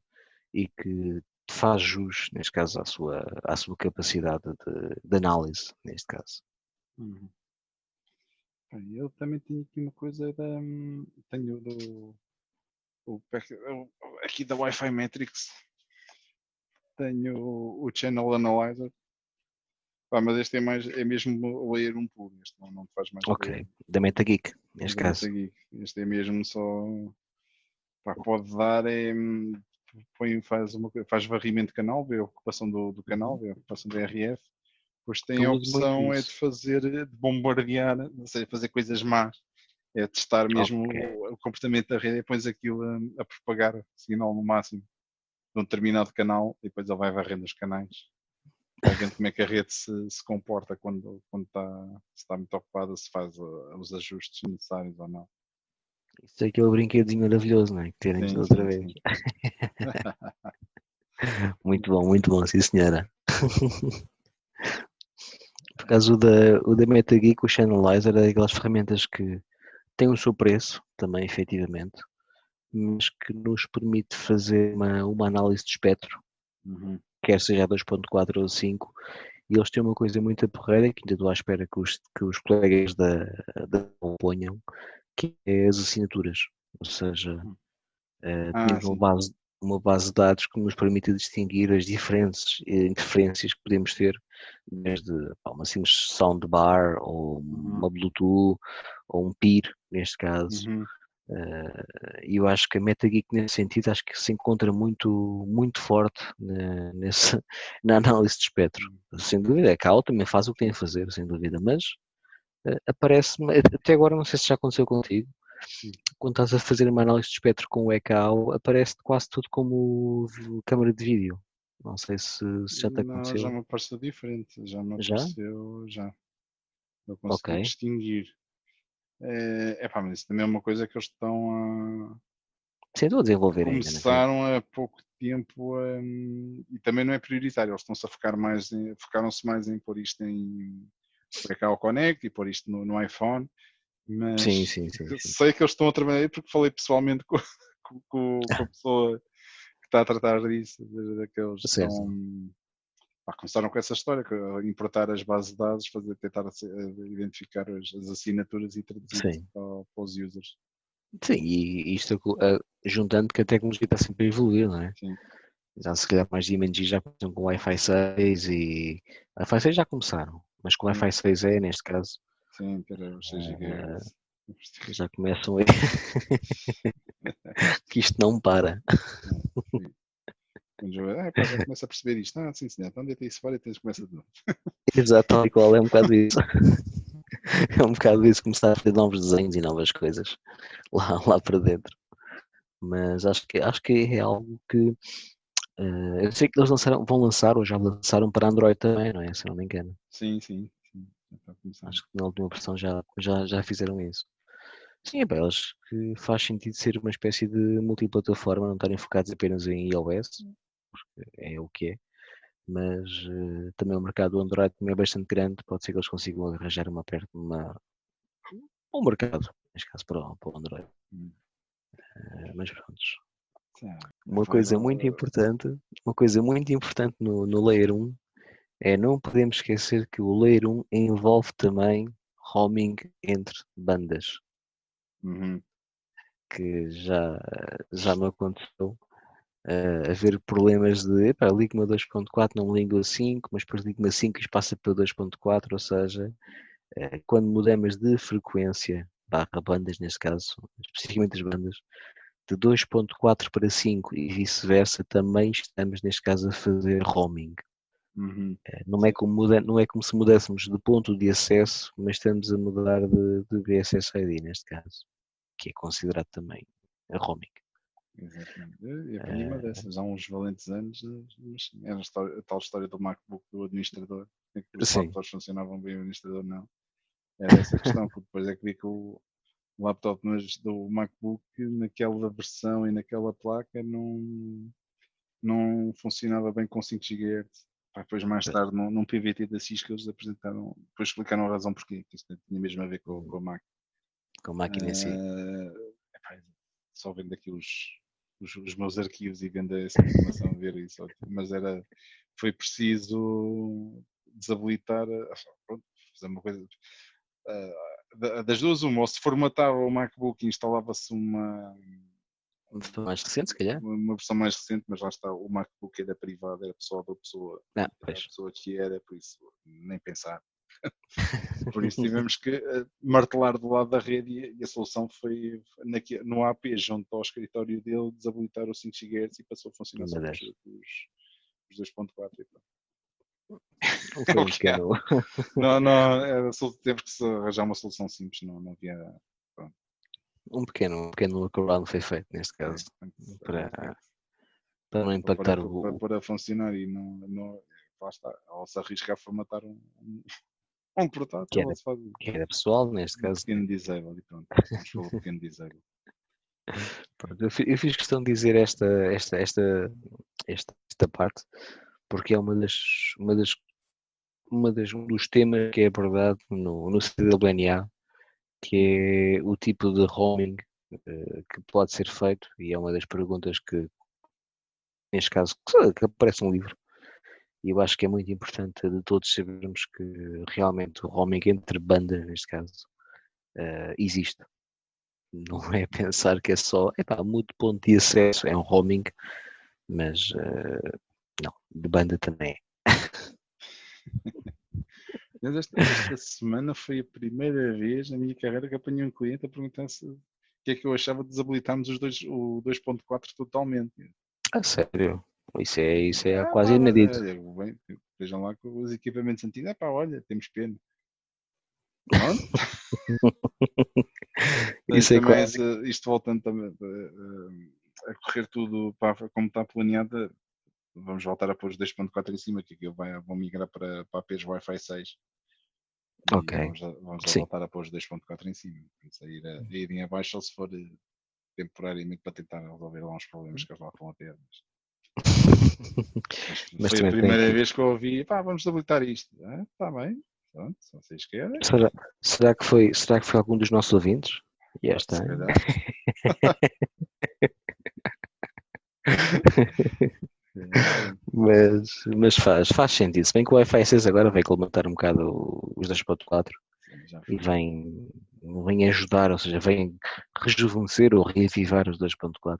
e que faz jus, neste caso, à sua capacidade de análise, neste caso. Eu também tenho aqui uma coisa tenho aqui da Wi-Fi Metrics, tenho o Channel Analyzer. Mas este é mesmo layer 1 puro, este não faz mais. Ok, da MetaGeek, neste caso. Este é mesmo só, pode dar, faz varrimento de canal, vê a ocupação do canal, vê a ocupação do RF, depois tem a opção de fazer, de bombardear, ou seja, fazer coisas más, é testar mesmo o comportamento da rede e pões aquilo a propagar o sinal no máximo de um determinado canal e depois ele vai varrendo os canais. Vai vendo como é que a rede se comporta quando está muito ocupada, se faz os ajustes necessários ou não. Isso é aquele brinquedinho maravilhoso, não é? Que teremos outra vez. Muito bom, sim senhora. Por causa o da MetaGeek, o Channelizer é daquelas ferramentas que têm o seu preço, também efetivamente, mas que nos permite fazer uma análise de espectro, quer seja a 2.4 ou 5, e eles têm uma coisa muito porreira, que ainda estou à espera que os colegas da ponham, que é as assinaturas, ou seja, temos uma base de dados que nos permite distinguir as diferentes interferências que podemos ter, desde uma simples soundbar, ou uma Bluetooth, ou um PIR, neste caso. E eu acho que a MetaGeek, nesse sentido, acho que se encontra muito, muito forte na análise de espectro. Sem dúvida, a CAO também faz o que tem a fazer, sem dúvida, mas aparece-me, até agora não sei se já aconteceu contigo, quando estás a fazer uma análise de espectro com o ECAO, aparece quase tudo como câmara de vídeo. Não sei se já te aconteceu. Não, já me apareceu diferente, já me apareceu, já. Eu consegui distinguir. Mas isso também é uma coisa que eles estão Sim, estou a desenvolver ainda, não é? começaram há pouco tempo e também não é prioritário, eles estão-se a focaram-se mais em pôr isto em ao Connect e pôr isto no iPhone, Sim, mas sim, sim, sim. sei que eles estão a trabalhar aí porque falei pessoalmente com a pessoa que está a tratar disso, daqueles que Sim, estão, começaram com essa história, importar as bases de dados, tentar identificar as assinaturas e traduzir isso sim. para os users. Sim, e isto juntando que a tecnologia está sempre a evoluir, não é? Sim. Já se calhar mais DMG já começam com o Wi-Fi 6 e Wi-Fi 6 já começaram, mas com o Wi-Fi 6E neste caso Sim, ter os 6 GHz. já começam a que isto não para. Já começa a perceber isto. Sim, senhor, então deita isso fora e tens começa de novo. Exato, tal e qual, é um bocado isso. É um bocado isso, começar a fazer novos desenhos e novas coisas lá para dentro. Mas acho que é algo que eu sei que eles vão lançar ou já lançaram para Android também, não é? Se não me engano. Sim. Já está a começar. Acho que na última versão já fizeram isso. Sim, é para eles que faz sentido ser uma espécie de multiplataforma, não estarem focados apenas em iOS, porque é o que é. Mas também o mercado do Android também é bastante grande, pode ser que eles consigam arranjar um mercado, neste caso para o Android. Mas pronto. Uma coisa muito importante no Layer 1 é não podemos esquecer que o Layer 1 envolve também roaming entre bandas, que já me aconteceu haver problemas de ligo-me a 2.4, não ligo a 5, mas depois ligo-me a 5 e passa para 2.4, ou seja, quando mudamos de frequência, barra bandas neste caso, especificamente as bandas, de 2.4 para 5 e vice-versa, também estamos neste caso a fazer roaming. Não é como se mudássemos de ponto de acesso, mas estamos a mudar de BSS-ID neste caso, que é considerado também a roaming. Exatamente. Eu aprendi uma dessas há uns valentes anos, mas era a tal história do MacBook do administrador, em que os Sim. laptops funcionavam bem, o administrador não. Era essa a questão, porque depois é que vi que o laptop do MacBook, naquela versão e naquela placa, não funcionava bem com 5 GHz. Depois mais tarde, num PVT da Cisco, eles apresentaram, depois explicaram a razão porquê, que isso tinha mesmo a ver com a Mac. Com a máquina em si. Só vendo aqui os meus arquivos e vendo essa informação, ver isso. Mas foi preciso desabilitar, pronto, fazer uma coisa. Das duas, uma, ou se formatava o MacBook e instalava-se uma Mais recente, se calhar. uma versão mais recente, mas lá está, o MacBook era privado, era pessoal da pessoa, a pessoa que era, por isso nem pensar. Por isso tivemos que martelar do lado da rede e a solução foi no AP, junto ao escritório dele, desabilitar os 5 GHz e passou a funcionar só os 2.4. Foi um pequeno. Teve que se arranjar uma solução simples, não havia. Pronto. Um pequeno workaround foi feito neste caso para não impactar para pôr a funcionar e não lá está, ou se arrisca a formatar um portátil, que era pessoal neste caso. Pequeno disable e pronto, vamos pelo pequeno disable. Eu fiz questão de dizer esta parte porque é um dos temas que é abordado no CWNA, que é o tipo de roaming que pode ser feito, e é uma das perguntas que, neste caso, que aparece no livro. E eu acho que é muito importante de todos sabermos que realmente o roaming entre bandas, neste caso, existe. Não é pensar que é só, muito ponto de acesso, é um roaming, mas não, de banda também é. Mas esta semana foi a primeira vez na minha carreira que apanhei um cliente a perguntar o que é que eu achava de desabilitarmos o 2.4 totalmente. Sério? Isso é quase inédito. Bem, vejam lá com os equipamentos antigos. Olha, temos pena. Pronto. Isso é isto voltando também a correr tudo como está planeado, vamos voltar a pôr os 2.4 em cima, que vão migrar para APs Wi-Fi 6. E Ok. vamos Sim. voltar a pôr os 2.4 em cima. Por isso, a irem abaixo, ou se for temporariamente para tentar resolver lá uns problemas que eles lá estão a ter. Mas Foi a também primeira tem que. vez que eu ouvi, pá, vamos habilitar isto. Está bem, pronto, se vocês querem. Será que foi algum dos nossos ouvintes? E Pode, esta se ano? calhar. Mas faz sentido. Se bem que o Wi-Fi 6 agora vai colmatar um bocado os 2.4 Já e foi. vem ajudar, ou seja, vem rejuvenescer ou reavivar os 2.4.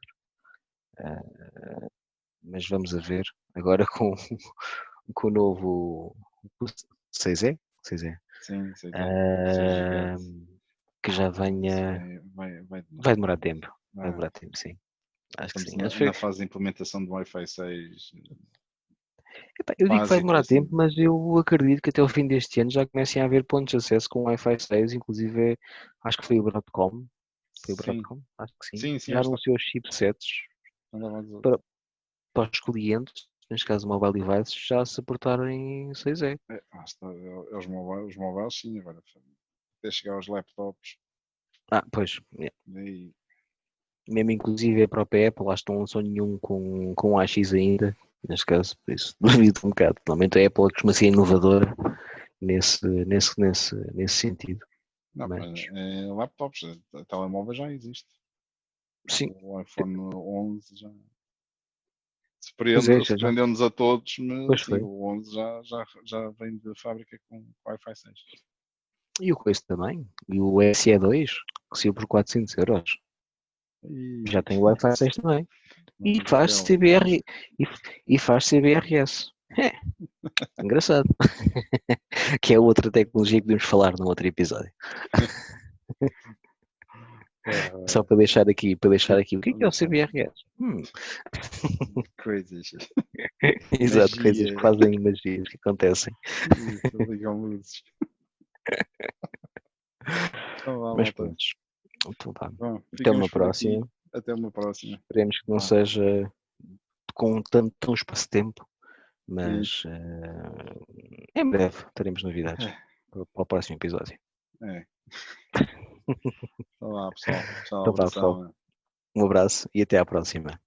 Mas vamos a ver agora com o novo 6E, 6E, Sim, sei, 6 ah, GHz. que já Isso venha. vai Vai demorar demorar tempo. tempo. Vai Vai. demorar tempo, sim. Acho que Estamos sim. na fase de implementação do Wi-Fi 6. Epá, eu digo que vai Básico, demorar assim. tempo, mas eu acredito que até o fim deste ano já comecem a haver pontos de acesso com Wi-Fi 6, inclusive acho que foi o Broadcom, Sim, acho que sim, sim, já esta anunciou os chipsets andava a dizer. para, para os clientes, neste caso mobile devices, já se portarem 6E. Os mobiles, sim, agora até chegar aos laptops. Pois, Daí, mesmo inclusive a própria Apple, acho que não lançou nenhum com AX ainda, neste caso, por isso duvido um bocado. Normalmente a Apple costuma ser inovadora nesse sentido, não, mas laptops, telemóvel já existe. sim, O iPhone 11 já pois é, já, surpreendeu-nos a todos, mas pois sim, foi. o 11 já vem de fábrica com Wi-Fi 6. E o coisa também. E o SE2, que saiu por 400 euros. Já E tem o Wi-Fi 6 também. E vamos faz até ao longe. CBR, e faz CBRS. É, engraçado. Que é outra tecnologia que devemos falar num outro episódio. Só para deixar aqui. O que é o CBRS? Coisas. Exato, coisas que Magia. fazem magias, que acontecem. Ligam luzes. Então vá, Mas malta. pronto. Então, vá. Bom, Até uma ficamos por aqui. próxima. Até uma próxima. Esperemos que não Vá. seja com tanto espaço de tempo, Sim. mas em breve teremos novidades para o próximo episódio. É. Então lá, pessoal. Tchau, Então vá, pessoal. abração. Um abraço e até à próxima.